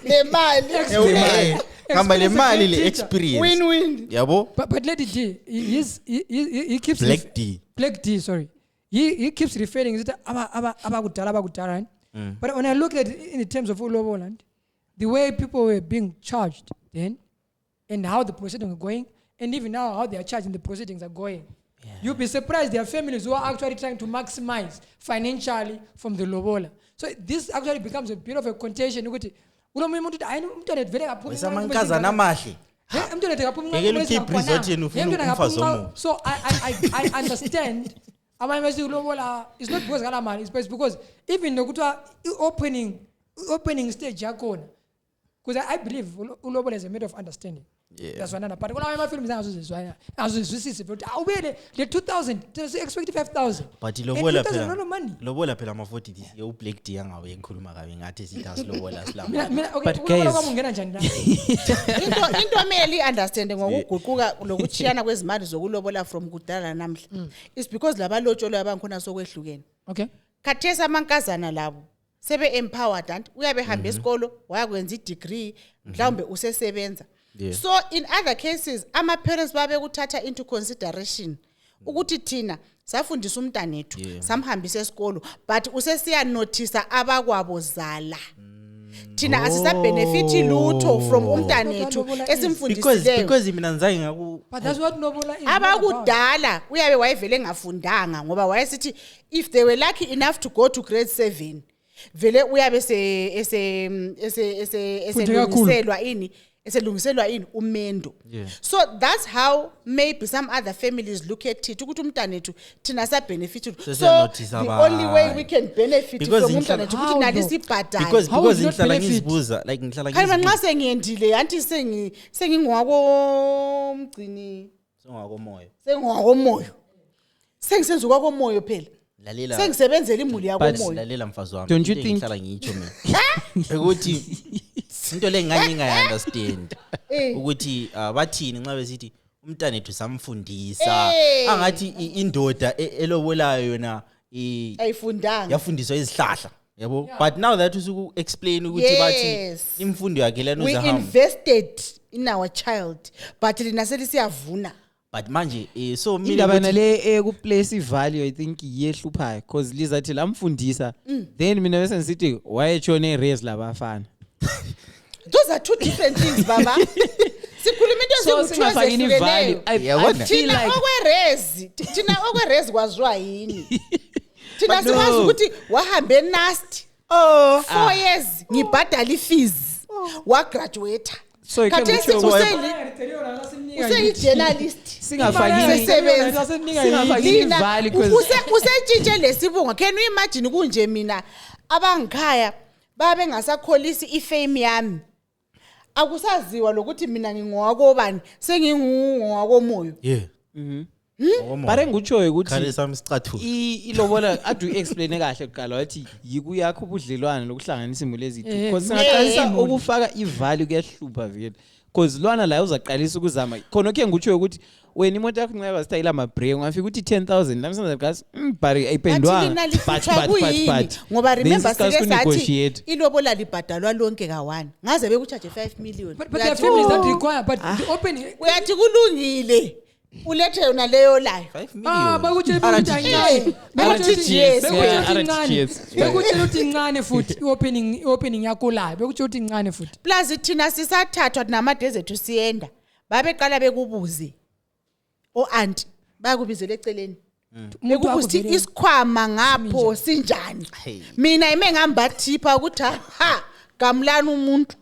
nemali kamba le mali le experience win yabo but Lady D he keeps Black D sorry he keeps referring to abakudala but when I look at it in terms of Uloboland the way people were being charged then and how the proceedings are going and even now how they are charged and the proceedings are going you'll be surprised there are families who are actually trying to maximize financially from the lobola so this actually becomes a bit of a contention ukuthi umuntu umuntu ayini vele kaphuma esamankazana amahle umntwana ekaphuma ngeke keep resort yenu ufuna umfazi omuhle so I understand abanye lobola is not because ngala mali it's because even nokuthiwa opening stage yakhona because I believe ulobola is a matter of understanding That's one. But when I my films, I was but I'll be the 2,000. Just expect 5,000. But lobola a lot of money. Lobola phela Maforty this you black tea ngawe enkhuluma kabi ngathi sithi lobola slam. But guys, into ameli understanding ngokuguquka lokuchiyana kwezimali zokulobola from kudala namhla is because labalotsholo abankhona sokwehlukene. Okay. Khathesa amankazana labo sebe empowered and uyabe hamba esikolo wayakwenza i-degree mhlawumbe usesebenza. So in other cases ama parents babe kuthatha into consideration ukuthi thina safundisa umntanethu samhambisa esikolo but usesiya notice abakwabo zala thina asisa benefit lutho from umntanethu esimfundisileyo because mina nzange ngaku But that's what lobola is. abakudala uyabe wayevele ngafundanga ngoba wayesithi if they were lucky enough to go to grade 7 vele uyabe eselungiselwa ini umendo. So that's how maybe some other families look at it ukuthi umntanethu thina sa benefit so the only way we can benefit from umntanethu ukuthi nalisi ibhadala because ngihlala ngizibuza like ngihlala ngizibuza nxa sengiyendile anti sengingwako Mgcini sengakomoyo sengisenza kwakomoyo phela lalela sengisebenzela imuli yakomoyo lalela mfazi wami don't you think ngihlala ngitsho mina ukuthi into lenginga understand ukuthi bathini nxa besithi umntanethu samfundisa angathi indoda elobolayo yona ayifundanga yafundiswa izihlahla yabo but now that usuku explain ukuthi bathi imfundo yakhe lana uzahamba we invested in our child but lina selisiyavuna but manje so indaba nale ku place value I think yehluphayo because lizathi lamfundisa then mina bese ngisithi wayetshone raise labafana. Those are two different things baba. Sikhuluma into singafakini value. I feel like thina okwerezi kwaziwa yini thina sikwazi ukuthi wahambe nasty 4 years ngibhadala ifees wa graduate so khathesi useyi-journalist singafakini value usetshintshe lesibunga can you imagine kunje mina abangikhaya babe ngasakholisi ifame yami akusaziwa lokuthi mina ngingowakobani sengingowakamoyo bare ngutshoyo ukuthi khale sami sicathu ilobola adu explain kahle kuqala wathi yikuyakho ubudlelwane lokuhlanganisa imuli ezithu because singaqalisa ukufaka ivalue kuyahlupha vele because lwana la uzaqalisa ukuzama khona okhe ngutshoyo ukuthi wena imoto yakho nqaba style ama break ungafika ukuthi 10,000 lamsenza gas bari ayipendwa but ngoba remember sike ilobola libhadalwa lonke ka1 ngaze bekucharge 5 million but there are families that require but the open uyathi kulungile ulethe yona leyo layo 5 million bakutshela ukuthi ayingane bekutshela ukuthi incane futhi opening yakho layo bekutshela ukuthi incane futhi plus thina sisathathwa namadeze ethu siyenda babeqala bekubuze auntie bayakubizela eceleni bekubuthi isikhwama ngapho sinjani mina ime ngambathipha ukuthi ha gamlana umuntu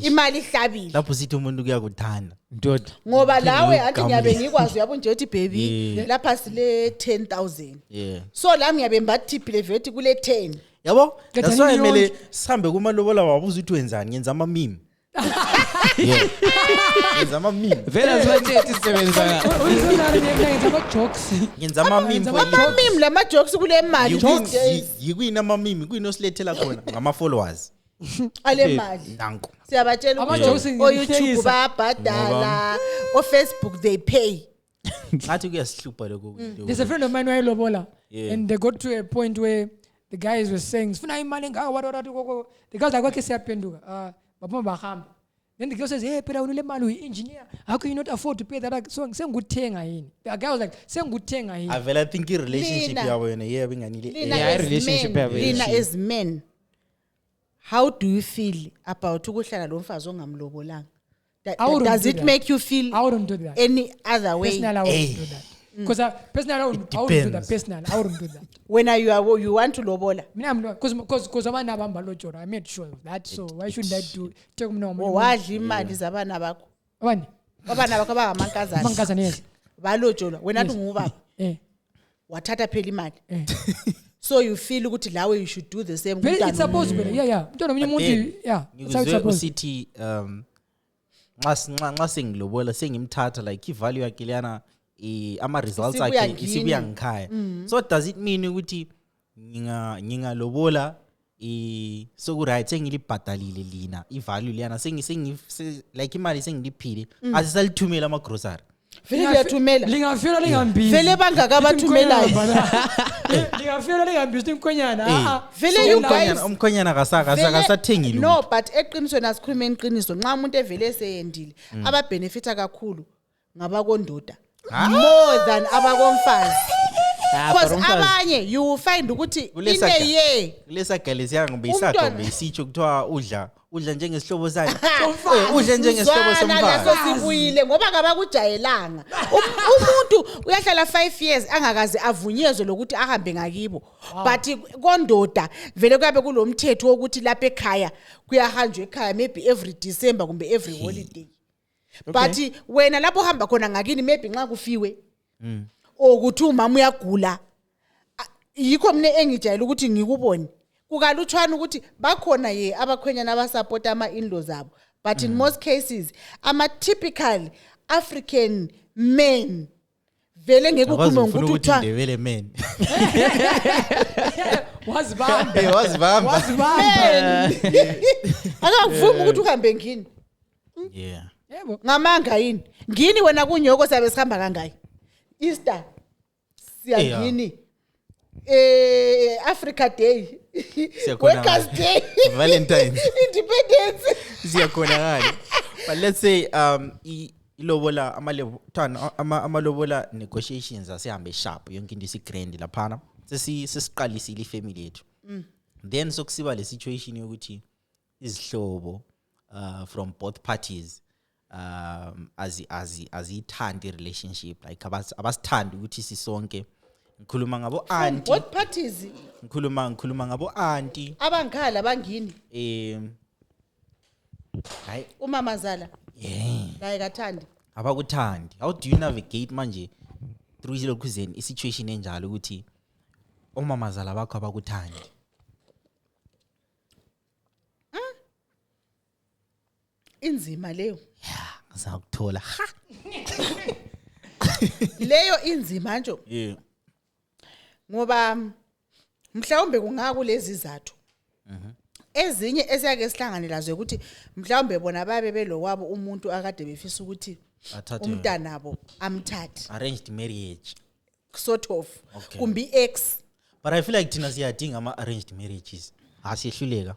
imali ihlabile lapho sithi umuntu kuyakuthanda ndoda ngoba lawe athi ngiyabe ngikwazi yabo nje uthi baby lapha sile 10,000 so la ngiyabe mbathiphile vethi kule 10 yabo that's why mele sihambe kumalobola wabuza ukuthi wenzani ngenza ama meme ngenza ama meme vele azibathethi sisebenza ngenza ama meme lama jokes kule mali yikuyina ama meme kuyinosletela khona ngama followers ale mali nanko siyabatshela ukuthi YouTube bayabhadala o Facebook they pay ngathi kuyasihlupha lokho. There's a friend of mine who lobola and they got to a point where the guys were saying sifuna imali ngaka what the girls akwakhe siyapenduka bapho bahamba then the girl says hey phela unule mali uyi-engineer how can you not afford to pay that so sengikuthenga yini the guy was like sengikuthenga yini I think relationship yabo yena yebo inganile relationship yabo lina as men how do you feel about ukuhlala lo mfazi ongamlobolanga does it make you feel I wouldn't do that any other way personally I wouldn't do that because personally I wouldn't do that personally I wouldn't do that when you want to lobola mina I'm not because abana abamba lojora I made sure of that so why shouldn't I do take umna wadla imali zabana bakho abana bakho abangamankazana yes balojolwa wena athi ngubaba wathatha phela imali so you feel ukuthi lawe you should do the same it's supposed to be yeah mntwana omunye umuntu yeah it's supposed to nxa sengilobola sengimthatha like ivalue yakhe leyana ama results akhe isibuya ngikhaya. So does it mean ukuthi ngingalobola so right sengilibhadalile lina ivalue leyana like imali sengiliphile asisayithumela ama grocery. Vele liyathumela. Lingafika lingambizi. Vele bangaka abathumelayo. Lingafika lingambizi imkhonyana. Vele you guys umkhonyana akasathengile. No, but eqinisweni asikhulumeni iqiniso nxa umuntu evele seyendile ababenefita kakhulu ngabakondoda. More than abakomfazi. Because abanye you will find ukuthi ineye kulesagaleziya ngibe isagombe isitsho kuthiwa udla njengesihlobo sakhe. Udla njengesihlobo somfazi. Leso sibuyile ngoba kabakujayelanga. Umuntu uyahlala 5 years angakaze avunyezwe lokuthi ahambe ngakibo. But kondoda vele kuyabe kulomthetho wokuthi lapha ekhaya kuyahanjwa ekhaya maybe every December kumbe every holiday. But wena lapho hamba khona ngakini maybe nxa kufiwe ukuthi umama uyagula yikho mne engijayela ukuthi ngikubone kukalutshwana ukuthi bakhona abakhwenyana abasupport ama in-laws zabo but in most cases ama typical African men vele ngekukhuluma ukuthi uthiwa ndebele men wazibamba akavumi ukuthi uhambe ngini yebo ngamanga yini ngini wena kunyoko sabe sihamba kangayi Easter siyangini Africa Day Workers Day Valentine's Independence siyakhona ngale. But let's say ilobola amalobola negotiations asihambe sharp yonke into isigrand laphana sesiqalisile ifamily yethu. Then sokusiba le situation yokuthi izihlobo from both parties azithandi relationship like abasithandi ukuthi sisonke ngikhuluma ngabo auntie what parties ngikhuluma ngabo auntie abangikhala bangini hayi umamazala la kathandi abakuthandi. How do you navigate manje through lokuzeni isituation enjalo ukuthi omamazala bakho abakuthandi? inzima leyo ngizakuthola leyo inzima nje ngoba mhlawumbe kungakulezi izathu ezinye esiyake sihlangane lazo ukuthi mhlawumbe bona babe belowabo umuntu akade befisa ukuthi umntana nabo amthathe arranged marriage sort of kumbi ex. But I feel like thina siyadinga ama arranged marriages asihluleka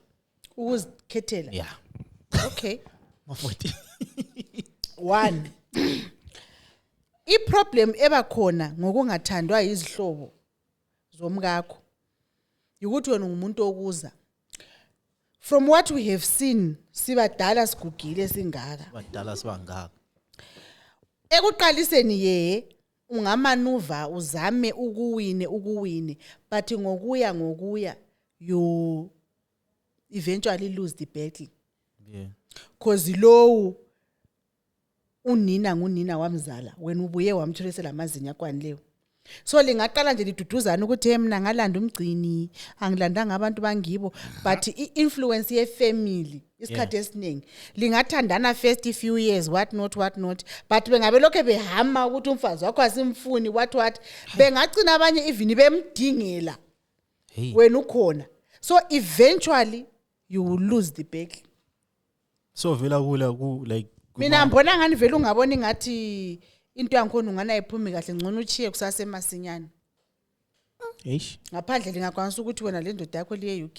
ukuzikhethela okay Maforty. One, i-problem ebakhona ngokungathandwa izihlobo zomkakho ukuthi wena umuntu okuza from what we have seen sibadala sigugile singaka badala sibangaka ekuqaliseni ungamanuva uzame ukuwine but ngokuya you eventually lose the battle. Cause low ngunina wamzala wena ubuye wamtholisela amazinya kwanileyo so lingaqala nje liduduzana ukuthi mina ngalanda umgcini angilandanga abantu bangibo but i-influence ye-family isikhathi esiningi lingathandana first few years what not but bengabe lokho behama ukuthi umfazi wakho asimfuni what bengagcina abanye even bemdingela wena ukhona so eventually you will lose the battle. So vela ku like mina mbona ngani vele ungabona ngathi into yangikhona ungana iphumi kahle ngcono uchiye kusase masinyane ngaphandle lingakwanisa ukuthi wena le ndoda yakho liye UK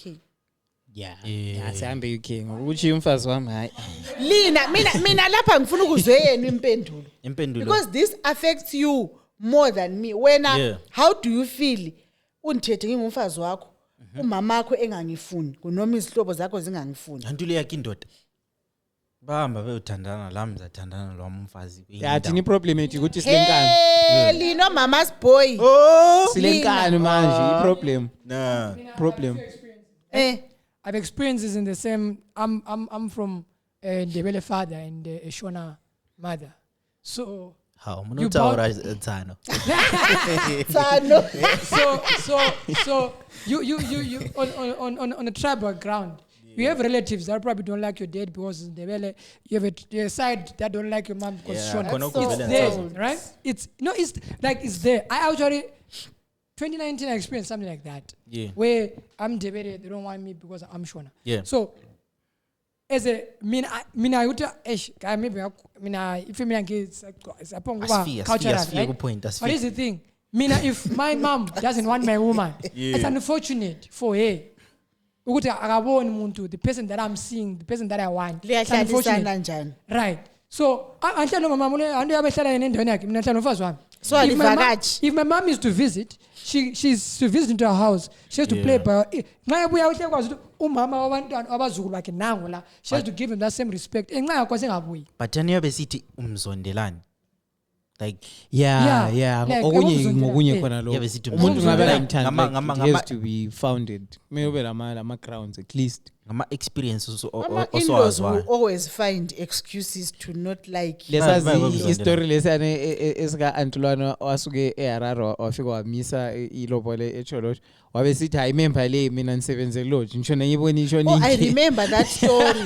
asihambe UK ngokuthi umfazi wami hayi mina lapha ngifuna ukuzwe yena impendulo because this affects you more than me wena how do you feel undithethe ngingumfazi wakho umama wakho engangifuni kunoma izihlobo zakho zingangifuni antule yakhe indoda bahamba beyothandana la mzathandana lo mfazi thini problem ethu ukuthi silenkani lino mama's boy silenkani manje i-problem problem I've experiences in the same I'm from Ndebele father and a Shona mother so how munotawura Tsano so you on a tribal ground You have relatives that probably don't like your dad because you have a side that don't like your mom because it's there, right? It's there. I actually 2019 I experienced something like that. Yeah. Where I'm debated, they don't want me because I'm Shona. Yeah. So as a maybe if you it's cultural, right? But here's the thing. If my mom doesn't want my woman, it's unfortunate for her. The person that I'm seeing, the person that I want. It's unfortunate. Right. So if my mom is to visit, she's to visit into her house. She has to play by she has to give him that same respect. But then you have a city umzondelani. Like okunye khona lo Yeah, besithi umuntu ngabe like, ayimthanda it has to be founded maybe lama grounds at least ngama experiences in-laws will always find excuses to not like you. lesazi history lesane esika Antulwana wasuke eHarare wafika wamisa ilobole eCholotsho wabe sithi I remember le mina nisebenze lodge ngishona ngibona isho ningi I remember that story.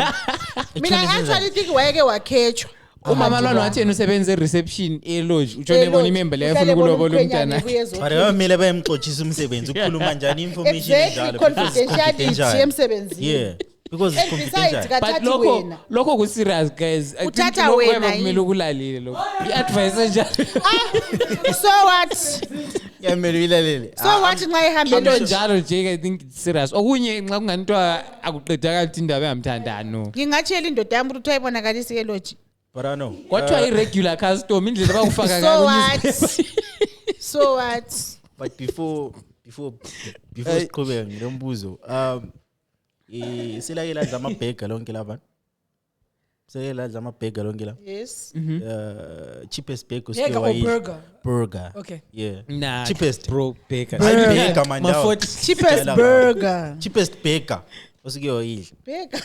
Mina I actually think wayeke wakhethwa. umama lwana wathi yena usebenza ereception elodge utshone bona imember le yafuna ukulobola umntana bare bamile bayemxoxisa umsebenzi ukukhuluma njani information njalo confidentiality yemsebenzi. Yeah, because it's confidential. but lokho ku serious guys I think lokho kumele ukulalile lokho i-advice njalo So what? yamele uyilalele So what nxa ihambe into njalo nje I think it's serious okunye nxa kunganitwa akuqedakala indaba yamthandano ngingatshela indoda yami ukuthi ayibonakalise elodge. But I know. Kwathiwa irregular custom indlela bakufaka So what? But before siqhubeka ngilombuzo silake ladla amabhega lonke laba silake ladla amabhega lonke la Yes. Cheapest burger burger Okay. yeah nah cheapest bro burger burger man Cheapest burger. cheapest burger osike oyidla Burger.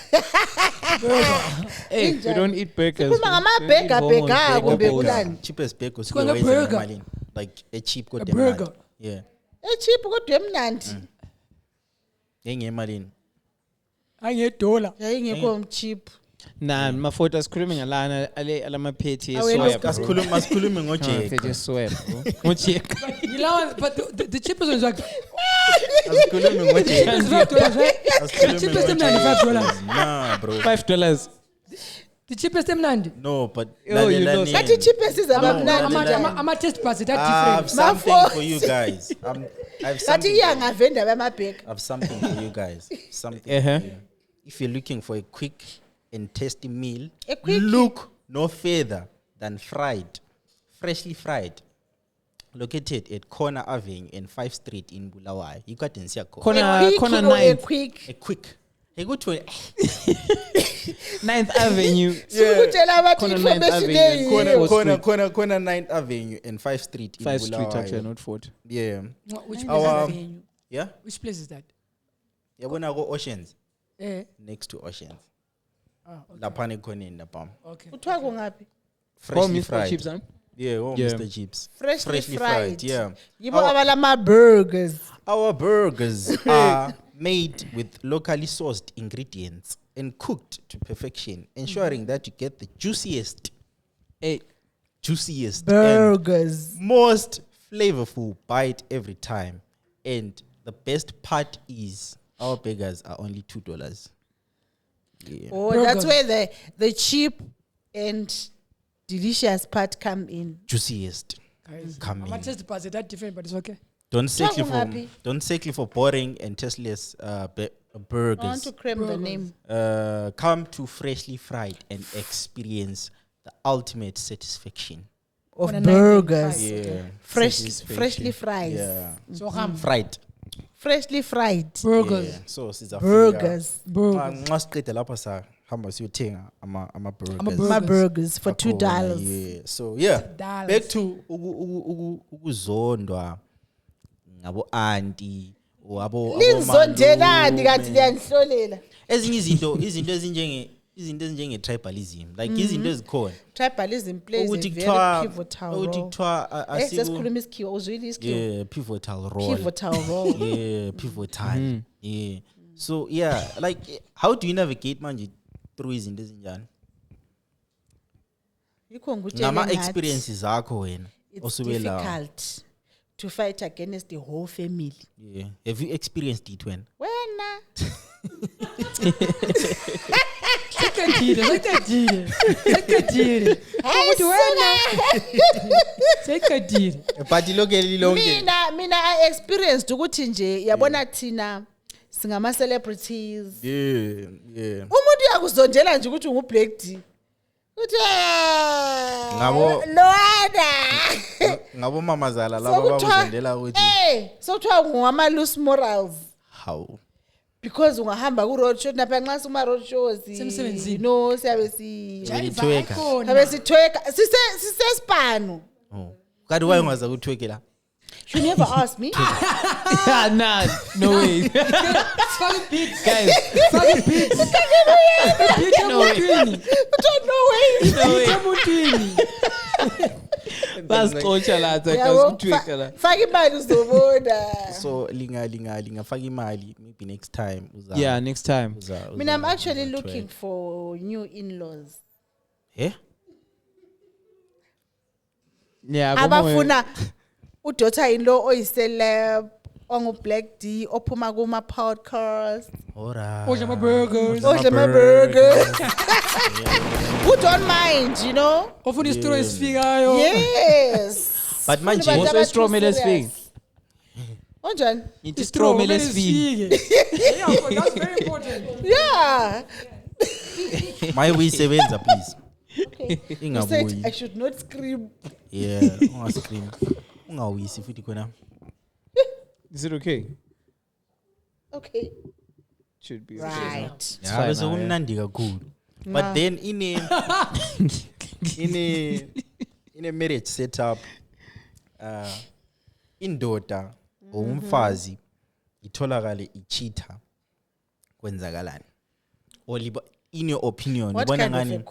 hey we don't eat burgers Kuma ngama kumbe kulani? cheapest burger osike Kona oyidla burger. malini like a cheap kodwa burger. yeah Cheap kodwa emnandi. ngemalini $1 Yayingekho cheap. nah Maforty asikhulume ngalana alamaphethi Awena esoya asikhulume ngojeka phethi esoya bro ngojeka But the cheapest ones are asikhulume ngojeka $5, right? Cheapest $95. nah bro $5 The cheapest emnandi. no but you know. But the cheapest is abamnandi. I'm test pass that I have different. something for you guys. I have But something. iyanga venda bamabheka. I have something for you guys. Something. Uh-huh. For you. If you're looking for a quick and tasty meal, A quick- look no further than freshly fried. Located at Corner Avenue and 5th Street in Bulawayo. You got in Siako. Corner A 9th quick. Hey, go to 9th Avenue Sikutshela abantu Corner information 9th Avenue. corner 9th Avenue and 5th Street in 5th Street Bulawayo. actually not 4th Yeah. Which place Our- is that? Yeah. Which place is that? Yeah, when I go Oceans. Eh. Next to Oceans. Okay. Lapane Konin Napam. Okay. Kuthiwa kungaphi? Freshly Mr. fried. Chips, huh? Yeah, Yeah. Mr. Chips. Freshly fried. Yeah. Yibo abalama burgers. Our burgers are made with locally sourced ingredients and cooked to perfection, ensuring that you get the juiciest and Burgers. most flavorful bite every time. And the best part is our burgers are only $2. Yeah. Oh, Burgers. that's where the cheap and delicious part come in. Juiciest. Guys, Come I'm in. test pass that different, but it's okay. Don't settle happy. for boring and tasteless burgers. I want to cram the name. Come to Freshly Fried and experience the ultimate satisfaction. Of On a burgers. 9.5. Yeah. Freshly fried. Yeah. So Fried. Freshly fried. burgers. Yeah. So siza Burgers. Burgers. Nxa siqeda lapha sahamba siyothenga ama burgers. Burgers. My burgers for Akhona, $2. Yeah. So yeah. $2. Back to ukuzondwa ngabo auntie abo Lingizondelani kathi liyanihlolela. ezinye izinto ezinjenge tribalism like izinto ezikhona Tribalism plays a ukuthi very kuthiwa pivotal ukuthi role. kuthiwa asiku Sesikhuluma isikhiwa uzwile isikhiwa. yeah pivotal role Pivotal role. yeah pivotal yeah So yeah, like how do you navigate manje through izinto ezinjani? Ngama experiences zakho wena osube la. It's difficult to fight against the whole family. Yeah. Have you experienced it when? Wena. Mina I experienced ukuthi nje yabona thina singama celebrities. Yeah. Umuntu yakuzondela nje ukuthi ungu Black D. Uthi ngabo Loada. Mamazala laba babuzondela ukuthi so kuthiwa ngama loose morals. How? Because ungahamba ku road show napha nxa suma road shows no siyabe sithweka sisespano. Kanti why ungaza kuthweke la? You never asked me. Nah, no way. Fucking beats. Guys, fucking beats. No way. No way. That's culture la kuthweka la. Faka imali uzobona. So linga faka imali maybe next time uza. Yeah, next time. Mina I'm actually looking for new in-laws. Eh? Yeah, abafuna udaughter-in-law oyiceleb ongu Black D ophuma kuma podcast. Alright. Odla my burgers. Who don't mind, you know? Ofuna istro esifikayo. Yes. But manje what's straw mele sifike? Onjani? Istro mele sifike. Yeah, that's very important. Yeah. My way sebenza please. Okay. You said I should not scream. Yeah, unga scream. Ungawisi futhi khona. Is it okay? Okay. Should be right. Yeah, bese kumnandi kakhulu. But then in a marriage setup indoda umfazi itholakale icheater kwenzakalani? Oliba in your opinion ubona ngani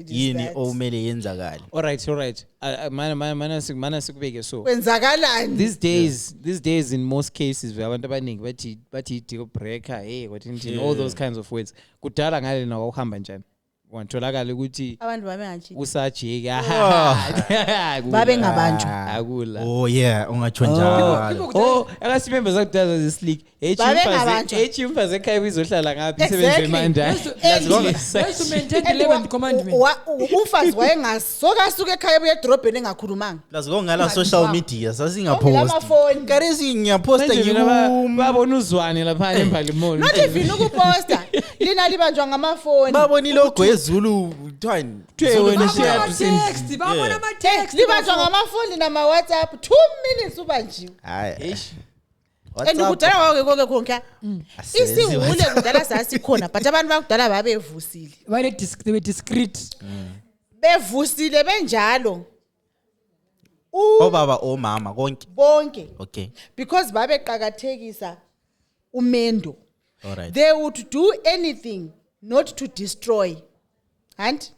yini omele yenzakale? Alright. Mana sikubeke so. Kwenzakalani? These days in most cases abantu abaningi bathi deal breaker what all those kinds of words. Kudala ngale na ukuhamba njani? Wantholakala ukuthi abantu babe ngathi usajika babe ngabantu akula. Oh yeah, ungatsho njalo. Akasimembe zakudala zeslick umfazi ekhaya izohlala ngapi isebenze manje. Let's maintain the 11th commandment. Umfazi wayengasoka suka ekhaya buye edrobheni engakhulumanga. Plus ngala social media sasingapost. Karezi ngiyaposta babona uzwane lapha embali mall. Not even ukuposta. Lina libanjwa ngamafoni. Babona logo Zulu twine. Babona ama text. Libanjwa ngamafoni nama WhatsApp 2 minutes ubanjiwe. Hayi. And kudala konke konke. Isiwule kudala sasikhona but abantu bakudala babevusile. They were discreet. Bevusile benjalo. Obaba omama bonke. Okay. Because babeqhakathekisa umendo. All right. They would do anything not to destroy. And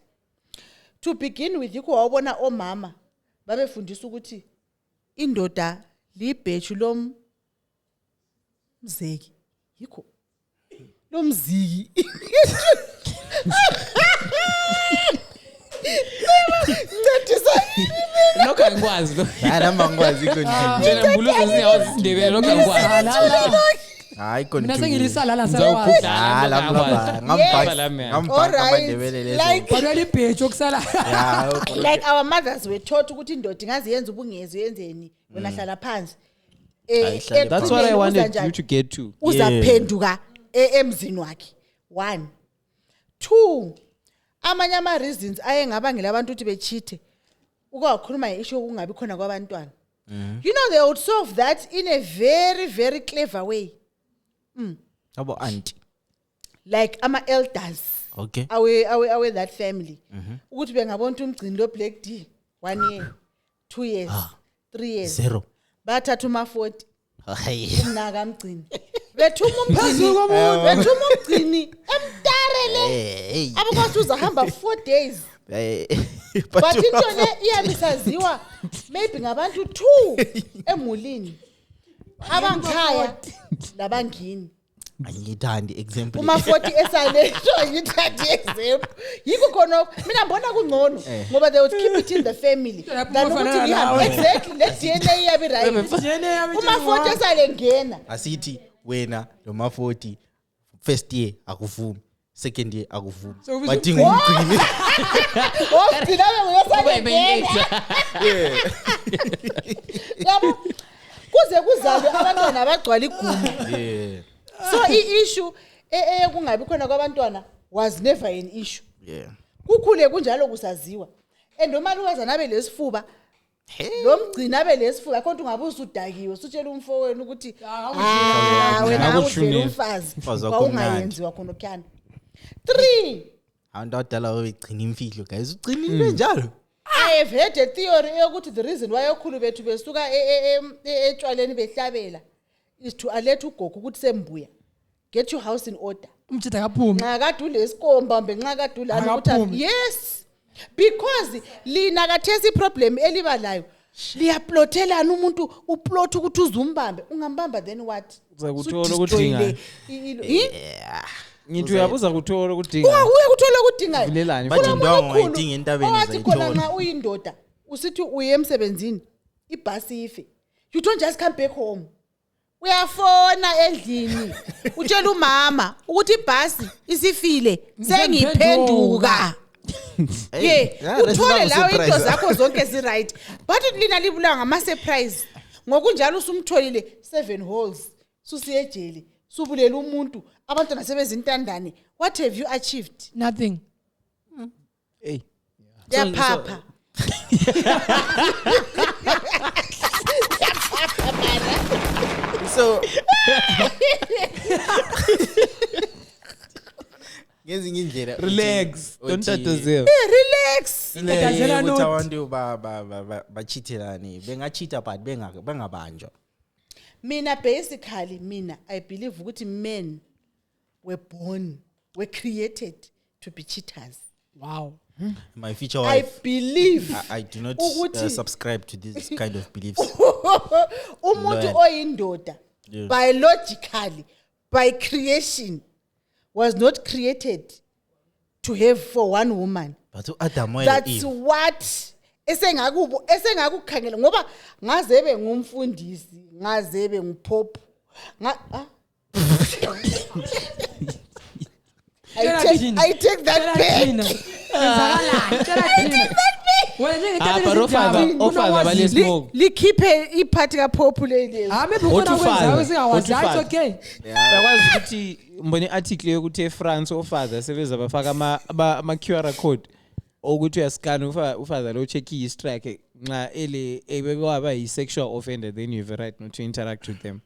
to begin with yikho wabona omama babefundisa ukuthi indoda libheju lomzeki yikho lomziki lokho angikwazi lo. Namba ngikwazi konke. Njena mbuluzo siyawazi Sindebele lokho angikwazi. Hayi konke. Mina sengilisa lala sakwazi. Like our mothers were taught ukuthi indoda ingazi yenza ubungezo yenzeni wena hlala phansi. That's what I wanted you to get to. Uzaphenduka emzini wakhe. 1 2 amanye ama reasons ayengabangela abantu ukuthi bechithe ukwakhuluma ngeissue kungabi khona kwabantwana. You know they would solve that in a very very clever way. Abo auntie like ama elders. Okay. Awe that family. Ukuthi bengabona umgcini lo Black D 1 year 2 years 3 years 0 bathatha Maforty. Hayi. Umnaka mgcini. Bethuma umgcini emtarele. Abakwazi uzahamba 4 days. But into le iyamisaziwa maybe ngabantu 2 emulini. Abangikhaya labangini. Angiyithandi example. Maforty esaleshwa ngithandi example. Yiko khona mina ngibona kungcono ngoba they would keep it in the family. Than ukuthi exactly le DNA yabi right. Maforty esalengena. Asithi wena lo Maforty first year akuvumi. Second year akuvumi. Badinga umgcini. Ogcina uyasalengena. Yabo kuze kuzalwe abantwana abagcwala iguma. Yeah. So i-issue kungabi khona kwabantwana was never an issue. Yeah. Kukhule kunjalo kusaziwa. Umalukazana abe lesifuba. Lo mgcina abe lesifuba konke ungabuza udakiwe usutshela umfowenu ukuthi wena awudlela umfazi. Ungayenziwa khona okyana. 3 Abantu abadala babegcina imfihlo guys ugcinile njalo. I have heard a theory yokuthi the reason why okhulu bethu besuka etshwaleni behlabela is to alert ugogo ukuthi sembuya. Get your house in order. Umthetho akaphumi. Nxa kadule isikomba mbe nxa kadulana ukuthi yes. Because lina kathesi problem elibalayo. Liyaplotelana umuntu uplot ukuthi uzumbambe ungambamba then what? Uzakuthola ukudinga. Ngithi uyabuza kuthola ukudinga. Uya kuthola ukudinga. Vulelani. Badinga ngidinga entabeni Wathi khona zayithola. nxa uyindoda usithi uye emsebenzini ibhasi ife. You don't just come back home. Uyafona endlini. Utshela umama ukuthi ibhasi isifile sengiphenduka. Uthole lawo into zakho zonke zi right. But lina libulawa ngama surprise. Ngokunjalo usumtholile 7 holes. Susiye ejele. Subulela umuntu abantwana sebezintandane. What have you achieved? Nothing. Hey. Yeah, papa. So ngezinye indlela Relax. Don't tatazela. Relax. ukuthi abantu bachithelani bengachitha but bengabanjwa. Mina basically I believe ukuthi men were created to be cheaters. Wow. My future I wife. believe I do not subscribe to this kind of beliefs. Umuntu oyindoda biologically by creation was not created to have for one woman. But Adam That's what esengakukhangela ngoba ngazebe ngumfundisi ngazebe ngupop I take that back. Likhiphe iphathi kaPopu leli. Bakwazi ukuthi mbone article yokuthi eFrance ofather sebeza bafaka ama QR code ukuthi uyascan ufather lo check history yakhe nxa ebekwaba yi sexual offender then you have a right not to interact with them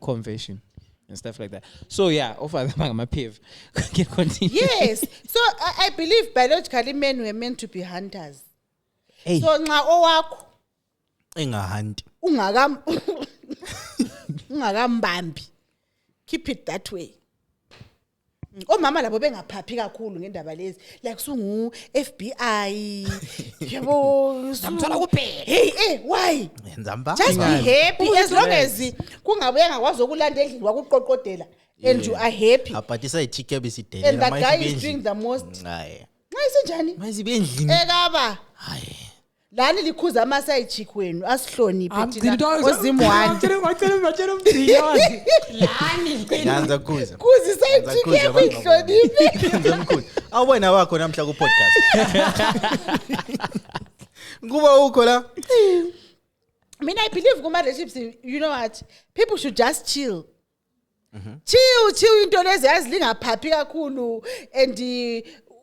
confession and stuff like that. So yeah, ofather bangama pave. Can continue. Yes. So I believe biologically men were meant to be hunters. Hey. So nxa owakho engahanti ungakambambi keep it that way. Omama labo bengaphaphi kakhulu ngendaba lezi like sungu FBI yabo ngithola kuphela. Hey why yenza mba just be happy as long as kungabuye ngakwazi ukulanda endlini wakuqoqodela and you are happy aphathisa ichike besidele and that guy is doing the most. Hayi Ngayisenjani mayizibe endlini ekaba hayi lani likhuza amasai chick wenu asihloniphe thina ozimwani Ngicela umgcini wazi. Lani. yanza kuza kuzi sai chick yakuhloniphe yanza mkhulu awubona wakho namhla ku podcast kuba ukho la I mean, I believe kuma relationships, you know what? People should just chill. Chill into lezi yazilingaphaphi kakhulu and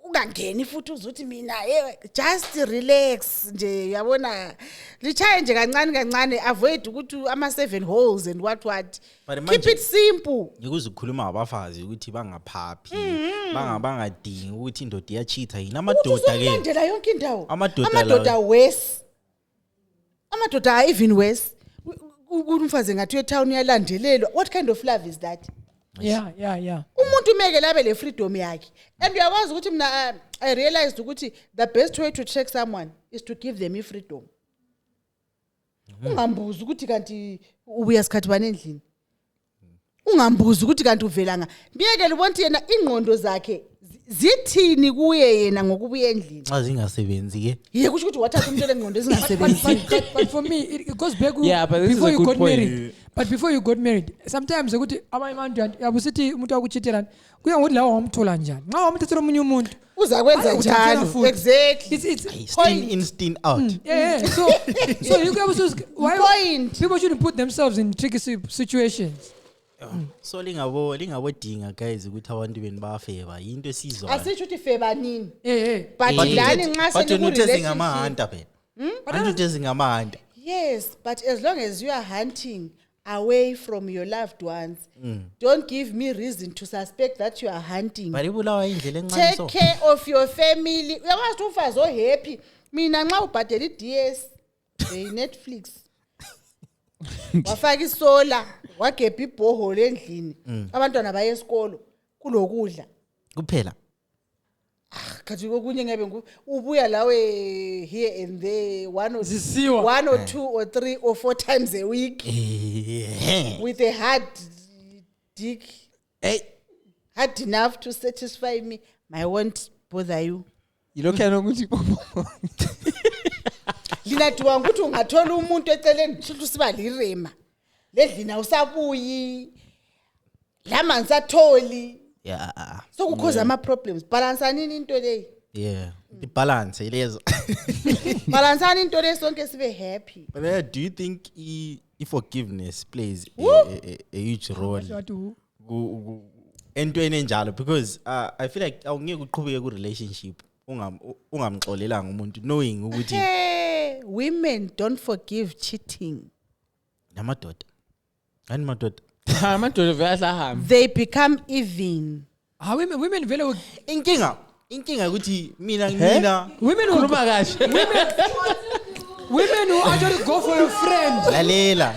ungangeni futhi uzuthi mina just relax nje yabona lichaye nje kancane avoid ukuthi ama 7 holes and what keep it simple. ngikuze ukukhuluma ngabafazi ukuthi bangaphaphi bangadingi ukuthi indoda iyachitha yini amadoda ke Landela yonke indawo. Amadoda Amadoda even worse. Umfazi ngathi etown yalandelelwa. What kind of love is that? Yeah. Umuntu meke labe le freedom yakhe. And uyakwazi ukuthi mina I realized ukuthi the best way to check someone is to give them freedom. Ungambuza ukuthi kanti ubuya sikhathi bani endlini. ungambuzi ukuthi kanti uvelanga biyeke libonti yena ingqondo zakhe zithini kuye yena ngokubuya endlini xa zingasebenzi ke yiye kusho ukuthi wathatha umuntu lengqondo ezingasebenzi but for me it goes back but this before is a you good got point. married but before you got married sometimes ukuthi abanye abantu yabusithi umuntu akuchithela kuya ngokuthi lawo wamthola njani nxa wamthathela omunye umuntu uza kwenza njalo exactly it's still in out so you guys why point people shouldn't put themselves in tricky situations. So lingabodinga guys ukuthi abantu beni bafeva into esizwa asisho ukuthi feva nini but lani nxa seningamahanta phela abantu ezingamahanta yes but as long as you are hunting away from your loved ones don't give me reason to suspect that you are hunting balibulawa indlela encane so take care of your family uyakwazi umfazi happy mina nxa ubhadela iDS Netflix wafaka isola wagebha ibhohole endlini abantwana baye esikolo kulokudla kuphela kathi okunye ngebe ubuya lawe here and there one or two or three or four times a week with a hard dick hard enough to satisfy me I won't bother you yilokho ukuthi linathiwa ukuthi ungathola umuntu eceleni shuthu siba lirema ledlina usabuyi lamanzi atholi so kukhoza ama problems balance nini into leyi the balance ilezo balance into leyi sonke sibe happy but do you think forgiveness plays a huge role entweni enjalo because I feel like awungeke uqhubeke ku relationship ungamxolelanga umuntu knowing ukuthi women don't forgive cheating namadoda ani madoda amadoda vayahamba they become even women vele inkinga ukuthi mina women khuluma kahle women who actually go for your friend lalela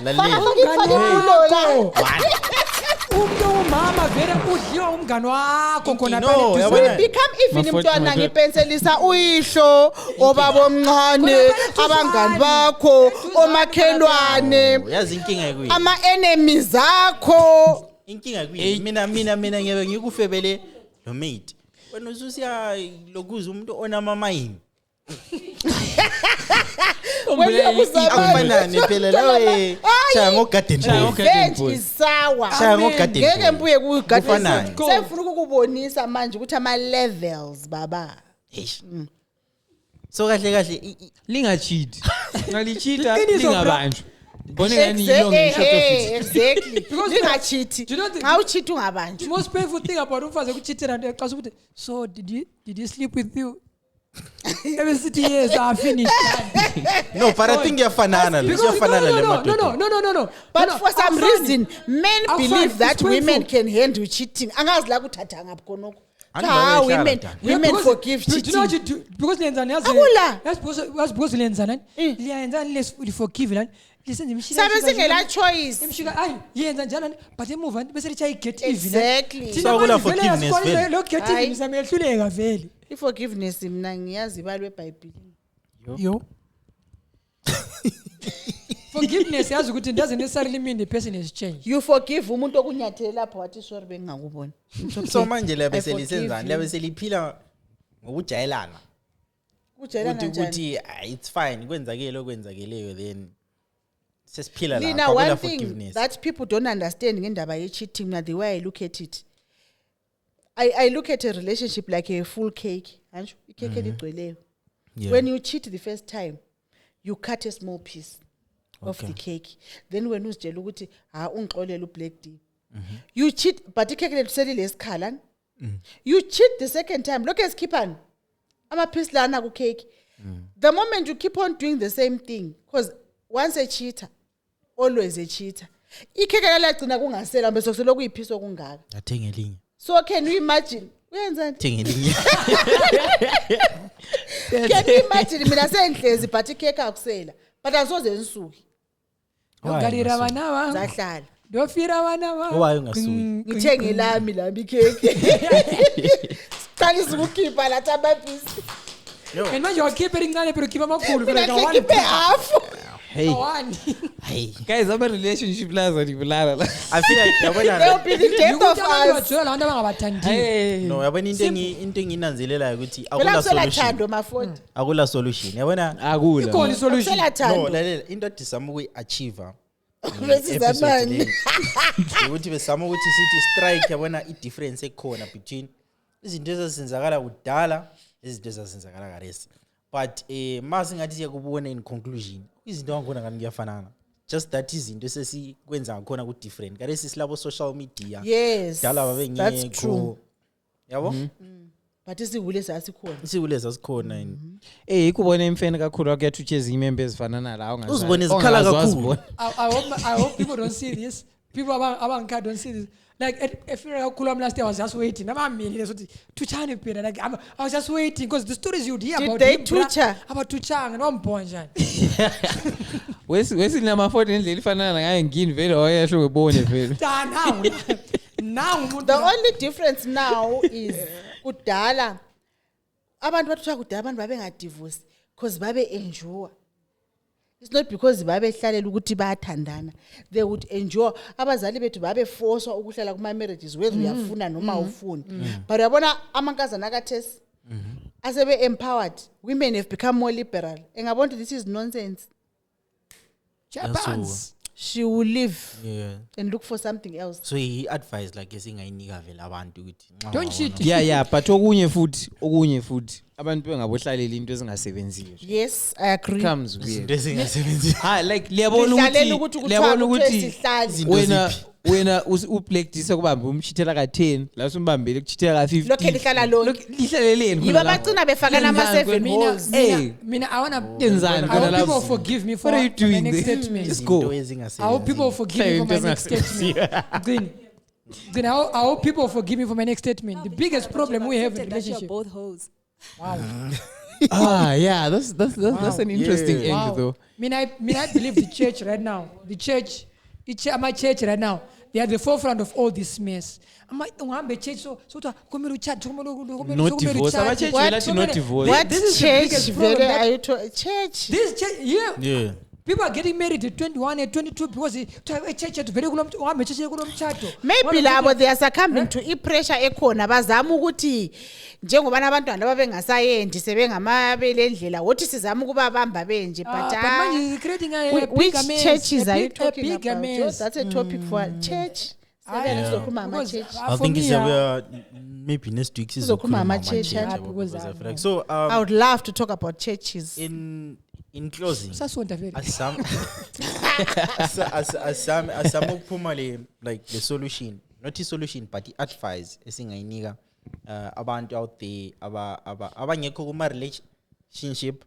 umuntu mama vele udliwa umngane wakho khona we become even mntwana ngipenselisa uyihlo obaba omncane abangani bakho omakhelwane yazi inkinga yikuyi ama enemies zakho inkinga yikuyi mina ngeke ngikufebele lo mate wena ususiya lokuza umuntu onama mayini Akufanani phela lawe shaya ngogarden boy isawa shaya ngogarden ngeke mbuye ku garden sefuna ukubonisa manje ukuthi ama levels baba so kahle lingacheat ngalicheata lingabanjwa bone ngani yonke exactly lingacheat how cheat ungabanjwa most painful thing about umfazi ukucheatela nto eqasa ukuthi so did he sleep with you Every city years are finished. No, but I think you're fanana. No. But for some reason, men believe that women can handle cheating. Angazi la kuthatha ngapha khonoko. Women forgive cheating. Do you know what you do? Because lenzani yazi. Because lenzani. Liyenza less forgive lan. Listen imshika. Sabe singela choice. Imshika ayi yenza njalo but emove bese lithi get even. Exactly. So kula forgiveness vele. Lo get even samehluleka vele. Forgiveness mina ngiyazi ibalwe eBhayibhelini. Yo. Forgiveness yazi ukuthi doesn't necessarily mean the person has changed. You forgive umuntu okunyathele lapha wathi sorry bengingakuboni. So manje lebe selisenzani lebe seliphila ngokujayelana. Kujayelana njani? Ukuthi it's fine kwenzakeleyo then sesiphila la kwa forgiveness. That people don't understand ngendaba ye cheating na the way I look at it. I look at a relationship like a full cake. Anju icake eligcweleyo. When you cheat the first time, you cut a small piece of the cake. Then when uzitshela ukuthi ungixolela ublack D. You cheat but icake leselile esikhala. You cheat the second time. Look at skippan. Ama piece lana ku cake. The moment you keep on doing the same thing because once a cheater always a cheater. Icake lalagcina kungasela mbe sokuselo kuyipiece okungaka. Athenga elinye. So can you imagine? Uyenzani? Thengelinye. Can you imagine mina senhlezi but icake akusela but asoze nsuki. Ugalira bana ba. Zahlala. Dofira bana ba. Why ungasuki? Ngithenge lami icake. Qalisa ukukhipha latha amapisi. And manje wakhipha elincane pero khipha amakhulu phela ka 1 half. Hey. One. Hey. Guys, I'm a relationship laza ndibulala la. I feel like They'll be the death of us. abantu abangabathandiyo. Hey. no yabona into enginanzelela ukuthi Phela akula kusela solution. thando Maforty. Akula solution. Yabona Akula. Ikhona isolution. Kusela no thando. lalela into edizama ukuyi-achieve Besizamani. ukuthi besama ukuthi sithi strike yabona i-difference ekhona between izinto ezazenzakala kudala izinto ezazenzakala karesi but mase ngathi siyakubona in conclusion izinto angikhona ngani kuyafanana just that izinto sesikwenza ngakhona ku-different karesi silabo social media Yes. dala That's true. babengekho yabo But isiwule sasikhona. isiwule zasikhona Ikubona emfeni kakhulu akuyathi ucheze imembe ezifana nalawo ngazayo. Uzibone zikhala kakhulu. I hope people don't see this. People abangikhaya don't see this. Like if you're cool last day, I was just waiting. I'm meaning so Tuchani period. Like I was just waiting because the stories you'd hear Did about they him, Tucha? about Tuchang and one point. Wesi na Maforty ngendlela ifanana ngayo ngini vele wayesho ubone vele. Now The only difference now is kudala abantu bathatha kudala abantu babengadivorce because babe enjoy. It's not because babehlalela ukuthi bayathandana. They would enjoy. Abazali bethu babe forced ukuhlala kuma marriages whether uyafuna noma ufuni. But yabona amankazana akathesi asebe empowered. Women have become more liberal. Engabona this is nonsense. Japan's. She will leave and look for something else. So he advised like esingayinika vele abantu ukuthi Don't cheat. Yeah but okunye futhi abantu bengabohlalela into ezingasebenziyo. Yes, I agree. Comes weird. izinto ezingasebenzi Like liyabona ukuthi wena uplekdisa kubamba umchithela ka10 la usumbambele kuchithela ka15 lokho lihlala lonke lihlaleleni yiba bacina befaka nama 7 holes. Hey, I wanna yenzani I hope khona people lapho? forgive me for What are you my doing next there? statement. Just go. I hope people forgive me for my next statement. Then I hope people forgive me for my next statement. The biggest problem we have in relationship. Both hoes. Wow. Yeah, that's an interesting angle though. I believe the church right now. My church right now. They are at the forefront of all this mess. I'm church so Not divorce. Our church will let you not divorce. What This is the church? biggest problem Very, that- are you church? This church, yeah people are getting married at 21 and 22 because church at very good. Maybe labo they are succumbing to pressure ekhona bazama ukuthi njengoba abantwana babengasayendi sebengamabele endlela wothi sizama ukubabamba benje but man is creating a which bigger mess, churches a are you big- a talking bigger about? mess. That's a topic for church. Sizokhuluma ama Because, church. I for think me, maybe next week Sizokhuluma ama-church, because I feel like so I would love to talk about churches. in closing Sasonta vele. asam ukuphuma like the solution not the solution but the advice esingayinika abantu out there abangekho kuma relationship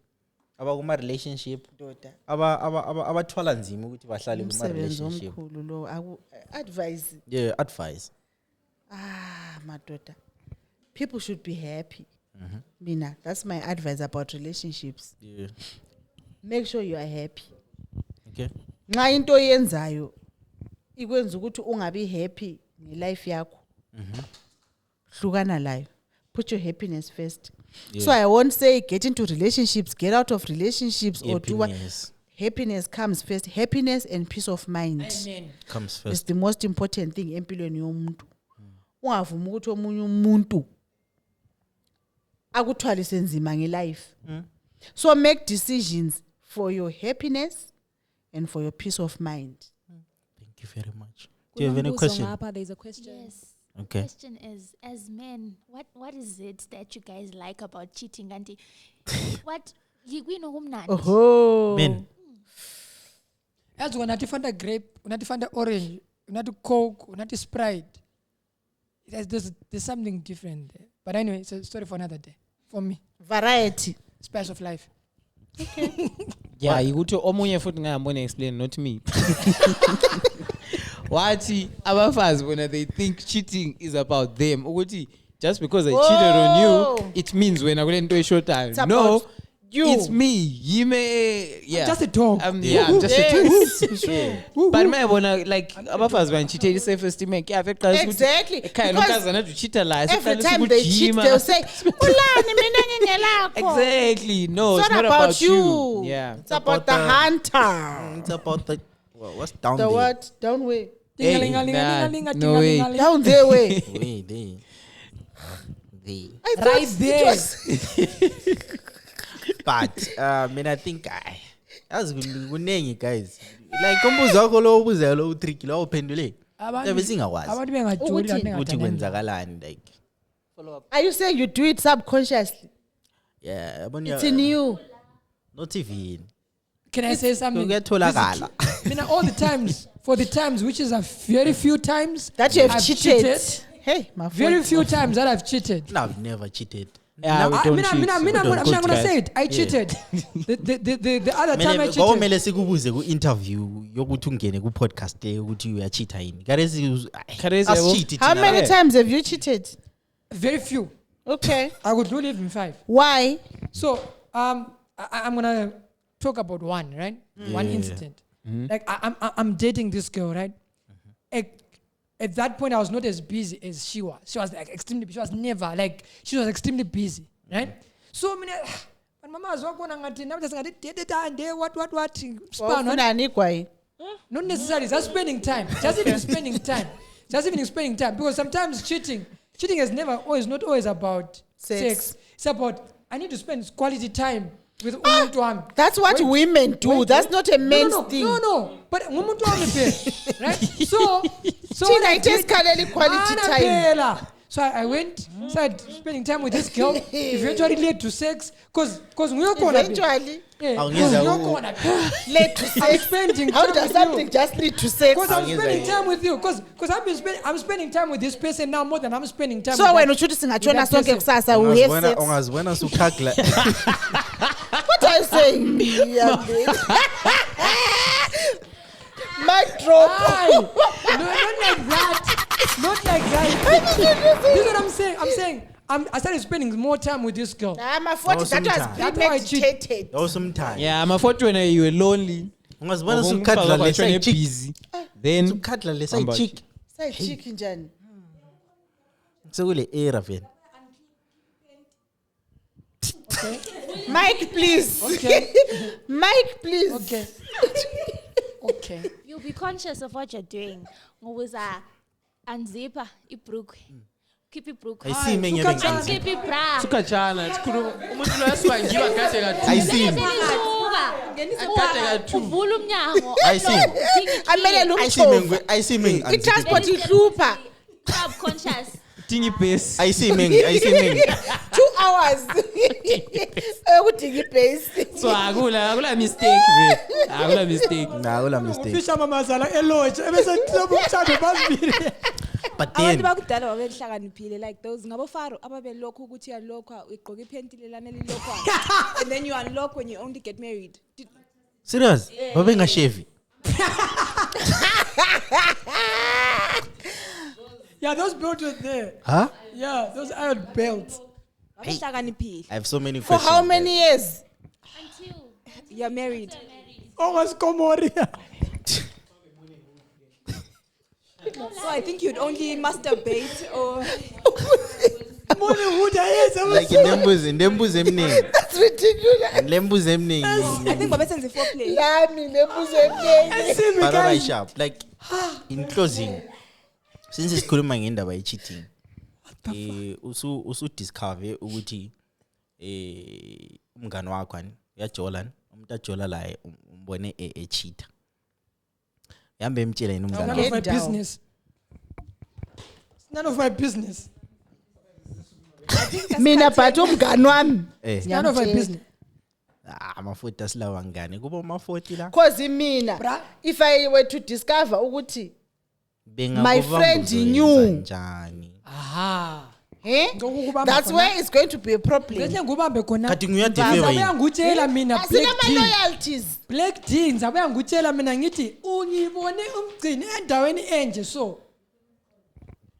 abathwala nzima ukuthi bahlale kuma Umsebenzi relationship omkhulu lo advise advice madoda, people should be happy. Mina, that's my advice about relationships. Make sure you are happy. okay Nxa into yenzayo ikwenza ukuthi ungabi happy nge-life yakho, hlukana layo. Put your happiness first. So I won't say get into relationships, get out of relationships, or do what. Happiness comes first. Happiness and peace of mind comes is first the most important thing empilweni yomuntu. Ungavumi ukuthi omunye umuntu akuthwalise nzima nge-life. So make decisions for your happiness and for your peace of mind. thank you very much. Do you have any question? There's a question. Yes. Okay. Question is, as men, what is it that you guys like about cheating, Auntie? What we know Oh, Men. As when Fanta grape, Fanta orange, Coke, Sprite. There's something different there. But anyway, it's a story for another day. For me, variety. spice of life. Yeah, ukuthi omunye futhi ngiyambona explain not me. Wathi abafazi when they think cheating is about them ukuthi just because I cheated on you it means wena kule nto eshotayo. No, It's me. You may, yeah. Just a dog. Yeah, I'm just a dog. Yeah. But my bona like abafazi banchithe self-esteem yakhe Exactly. ekhaya nonkazana uchitta la Every time they cheat, they'll say, "Ulani mina ngingelakho." Exactly. No, It's not about you. Yeah. It's about the hunter. It's about the what's down The there. what? Down way. No way. Down their way. Wait, there. I thought Right it there. was- But I think as kunengi guys. Like umbuzo wakho lo ubuze lo utrick lo uphendule. Yabe singakwazi. Abantu bengajoli Ukuthi kwenzakalani like. Are you saying you do it subconsciously? Yeah, It's in you. Not even. Can I say something? Kuyatholakala. All the times, for the times, which is a very few times That you have I've cheated. Hey, my very friend. few times that I've cheated. No, I've never cheated. Yeah, we don't cheat. I'm not gonna say it. I cheated. The other time I cheated. Kwamele sikubuze ku interview yokuthi ungene ku podcast ukuthi uyacheata yini. Kharezi How many times have you cheated? Very few. Okay. I would not even 5. Why? So I'm gonna talk about one, right? One incident. Like I'm dating this girl, right? At that point, I was not as busy as she was. She was like extremely. She was never like. She was extremely busy, right? So when mama was working on it, now just what. Not necessarily. Just spending time. Just even spending time. Just even spending time. Because sometimes cheating is not always about sex. It's about I need to spend quality time with umuntu wami. That's what women do. That's not a men's thing. No. But umuntu wami right? So Tina, it is quality time. So I went, started spending time with this girl. Eventually led to sex. Cause Eventually. Led to sex. How does something just lead to sex? Because I'm spending time with you. Because I'm spending time with this person now more than I'm spending time so with when uchuthi singatshona sonke kusasa we have sex. Ungazibona sukhagla. What are you saying? Mic drop. No, not like that. Not like that. This is what I'm saying. I'm saying I started spending more time with this girl. Maforty, that was premeditated. That was some time. Yeah, Maforty when you were lonely. Ungazibona sukhadla lesa chick. Busy. Then Sukhadla lesa chick. Say chick njani? Sekule era vele. Okay. Mike, please. Okay. Mike, please. Okay. Okay. You'll be conscious of what you're doing. Ngokuza unzipper ibrook. Keep it brook. I see men And keep it bra. Sukachana. Umuntu lo yasibangiwa kade ka. I see. Uvula umnyango. I see. Amele I see men. I-transport ihlupha. Subconscious. Tingy base. I see men. 2 hours. Udinga ibase. So akula mistake ve. Akula mistake. Akula mistake. Fisha mamazala elodge ebese umshado basibili. But then abantu bakudala babehlakaniphile like those ngabofaro ababelokho ukuthi uyalokha ugqoka iphentile lana lilokho and then you unlock when you only get married. Serious? Babengashevi. Yeah, those belts were there. Huh? Yeah, those iron belts. Babehlakaniphile. I have so many For questions. how many years? Until You're married. Almost Comoria. So I think you'd only masturbate or Like in lembuzi eminingi. That's ridiculous. Lembuzi eminingi. I think babesenze foreplay. Lami nebuze Baba sharp. Like in closing, since sikhuluma ngendaba ye-cheating, usu discover ukuthi umngani wakho uyajola umuntu ajola la umbone cheater. Yambe emtshela yini umngani None of my Get down. business. It's none of my business. mina but umngani wami It's none of my Ngiyamtshela. business. Maforty asilawa ngane kuba Maforty la. Cause mina Bra. if I were to discover ukuthi Benga My kuba friend mbuzo knew. yenza njani. Aha. Ngokubamba that's khona. where it's going to be a problem. Ngeke ngubambe khona. Khathi nguyadefeva yini? Ngizabuya ngutshela mina Asina Black ama D. loyalties. Black D ngizabuya ngutshela mina ngithi ungibone umgcini endaweni enje so.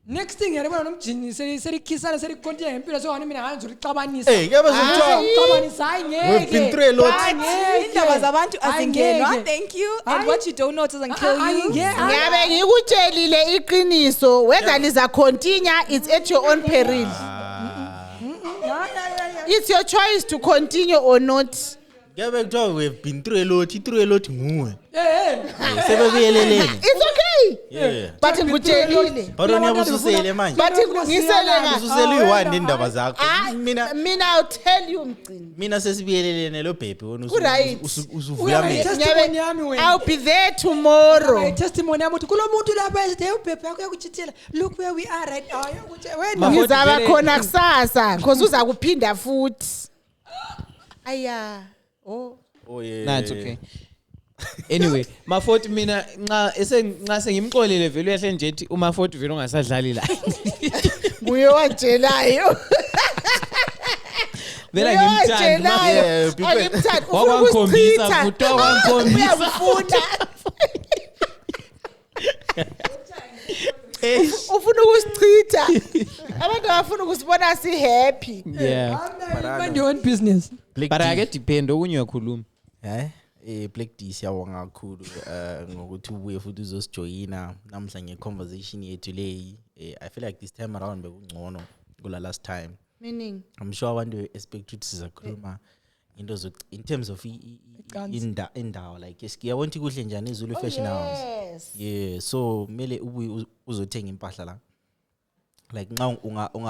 Next thing yaribona nomjini serikhisana serikontinue ngempilo so wani mina nganje urixabanisa. Uxabanisa ngeke. We've been through a lot. Indaba zabantu azingenwa. Thank you. And what you don't know doesn't kill you. Ngiyabe ngikutshelile iqiniso whether liza continue it's at your own peril. It's your choice to continue or not. We've been through a lot nguwe. Sebebuyelelene. It's okay. Yeah. But ngikutshelile. Baroni abususele manje. But ngisele nga. Ususele uyi-1 indaba zakho. Mina I'll tell you Mgcini. Mina sesibuyelelene lo baby wona Usuvuya mina. I'll be there tomorrow. Testimony yami uthi kulo muntu lapha ethi ubhebhe yakho yakuchithela. Look where we are right now. Wena Ngizaba khona kusasa because uza kuphinda futhi. Aya. Oh yeah. Nah, it's okay. Anyway, Maforty mina nxa sengimxolele vele uyahle nje ethi uMaforty vele ungasadlali la. Nguye wajelayo. Vele ngimthanda. Yeah, Ngimthanda. Wakhombisa futhi wakhombisa. Ufuna ukusichitha. Abantu abafuna ukusibona si happy. Yeah. mind your own business. But ake depend okunye uyakhuluma. Black D siyabonga kakhulu ngokuthi ubuye futhi uzosijoyina namhla ngeconversation yethu leyi. I feel like this time around bekungcono kula last time. Meaning I'm sure abantu expect ukuthi sizakhuluma into in terms of indawo like ngiyabona ukuthi kuhle njani eZulu Fashion House. Yeah, so mele ubuye uzothenga impahla la. Like nxa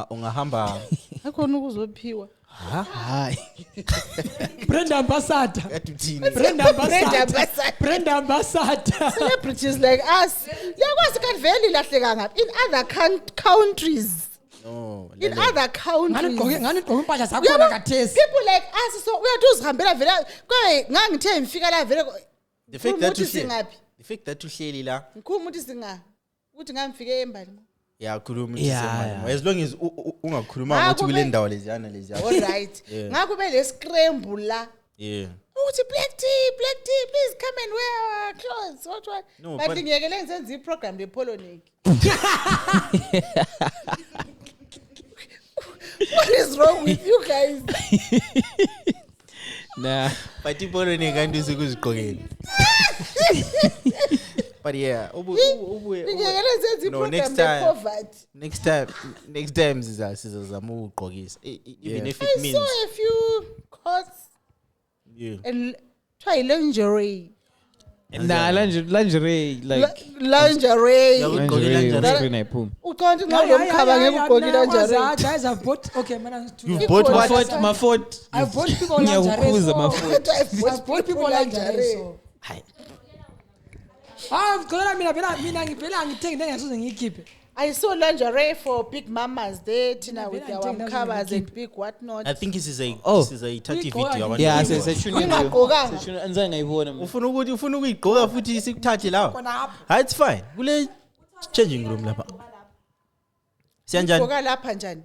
ungahamba akhona ukuzophiwa. Hayi. Brand ambassador. Brand ambassador. Celebrities like us. Yakwazi kanveli lahleka ngapi in other countries. No. In other countries. Ngani gqoka impahla zakhona kathesi. People like us so uyathi uzihambela vele kwaye ngangithe ngifika la vele the fact that uhleli la. Ngikhuluma ukuthi singa ukuthi ngamfike embali. Yeah, khuluma ukuthi as long as ungakhuluma ukuthi kule ndawo leziyana. All right. Ngakho bele scramble la. Yeah. Uthi black tea, please come and wear our clothes. What? No, but ngiyekele ngisenze iprogram lePolonic. What is wrong with you guys? Nah, but iPolonic kanti usikuzigqokela. But yeah, no, next time sizazama ukugqokisa even if it means I saw a few coats and try lingerie. Nah, lingerie like lingerie. Uqonda ngomkhaba ngekugqoka lingerie. Guys, I've bought man. You bought what? Maforty. I've bought people lingerie. I've bought people lingerie. Mina ngivela ngithenge ngasuze ngiyikhiphe. I saw lingerie for big mamas there, Tina, with their covers and big whatnot. I think this is a 30 video. Yeah, anzange ngayibona. Ufuna ukuyigqoka futhi sikuthathe lawa. It's fine. Kule changing room lapha. Siyanjani? Ugqoka lapha njani?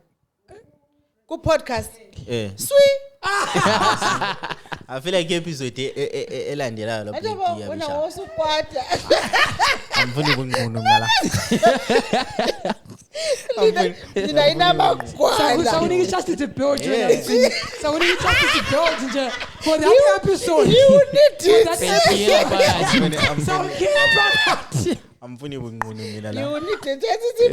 Ku podcast. Sweet. I feel like episode elandelayo la Black D. Wena wosukwata. Angifuni ukungqono mina la. Nina inama kwala. Sawunika ichance to build nje. Sawunika ichance to build nje for that episode. You need it. Angifuni ukungqono mina la. You need it. To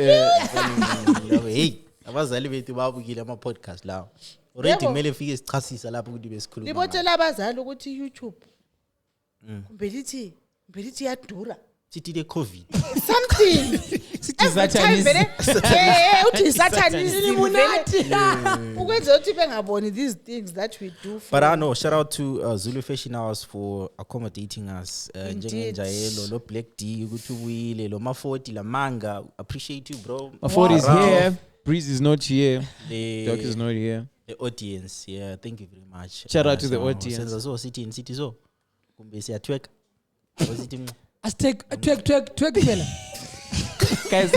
build. Hey, abazali bethu babukile ama podcast lawo. Already kumele fike sichasisa lapho ukuthi besikhuluma. Libotela abazali ukuthi YouTube. Kumbe lithi yadura. Sithi le COVID. Something. Sithi Satanism. Uthi Satanism. Ukwenza ukuthi bengaboni these things that we do. But I know, shout out to Zulu Fashion House for accommodating us. Njengenjayelo lo Black D ukuthi ubuyile lo Maforty la manga. Appreciate you, bro. Maforty is here. Breeze is not here. Doc is not here. The audience, yeah, thank you very much. Shout out to the audience. Senza so city so. Kumbe siya twerk. Twerk fella. Guys,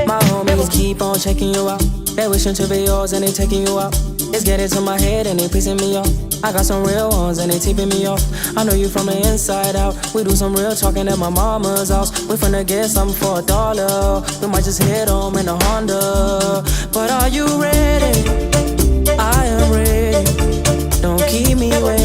my homies keep on checking you out. They wishing to be yours and they taking you out. It's getting to my head and they pissing me off. I got some real ones and they tipping me off. I know you from the inside out. We do some real talking at my mama's house. We finna get something for $1. We might just hit home in a Honda. But are you ready? I am ready. Don't keep me waiting.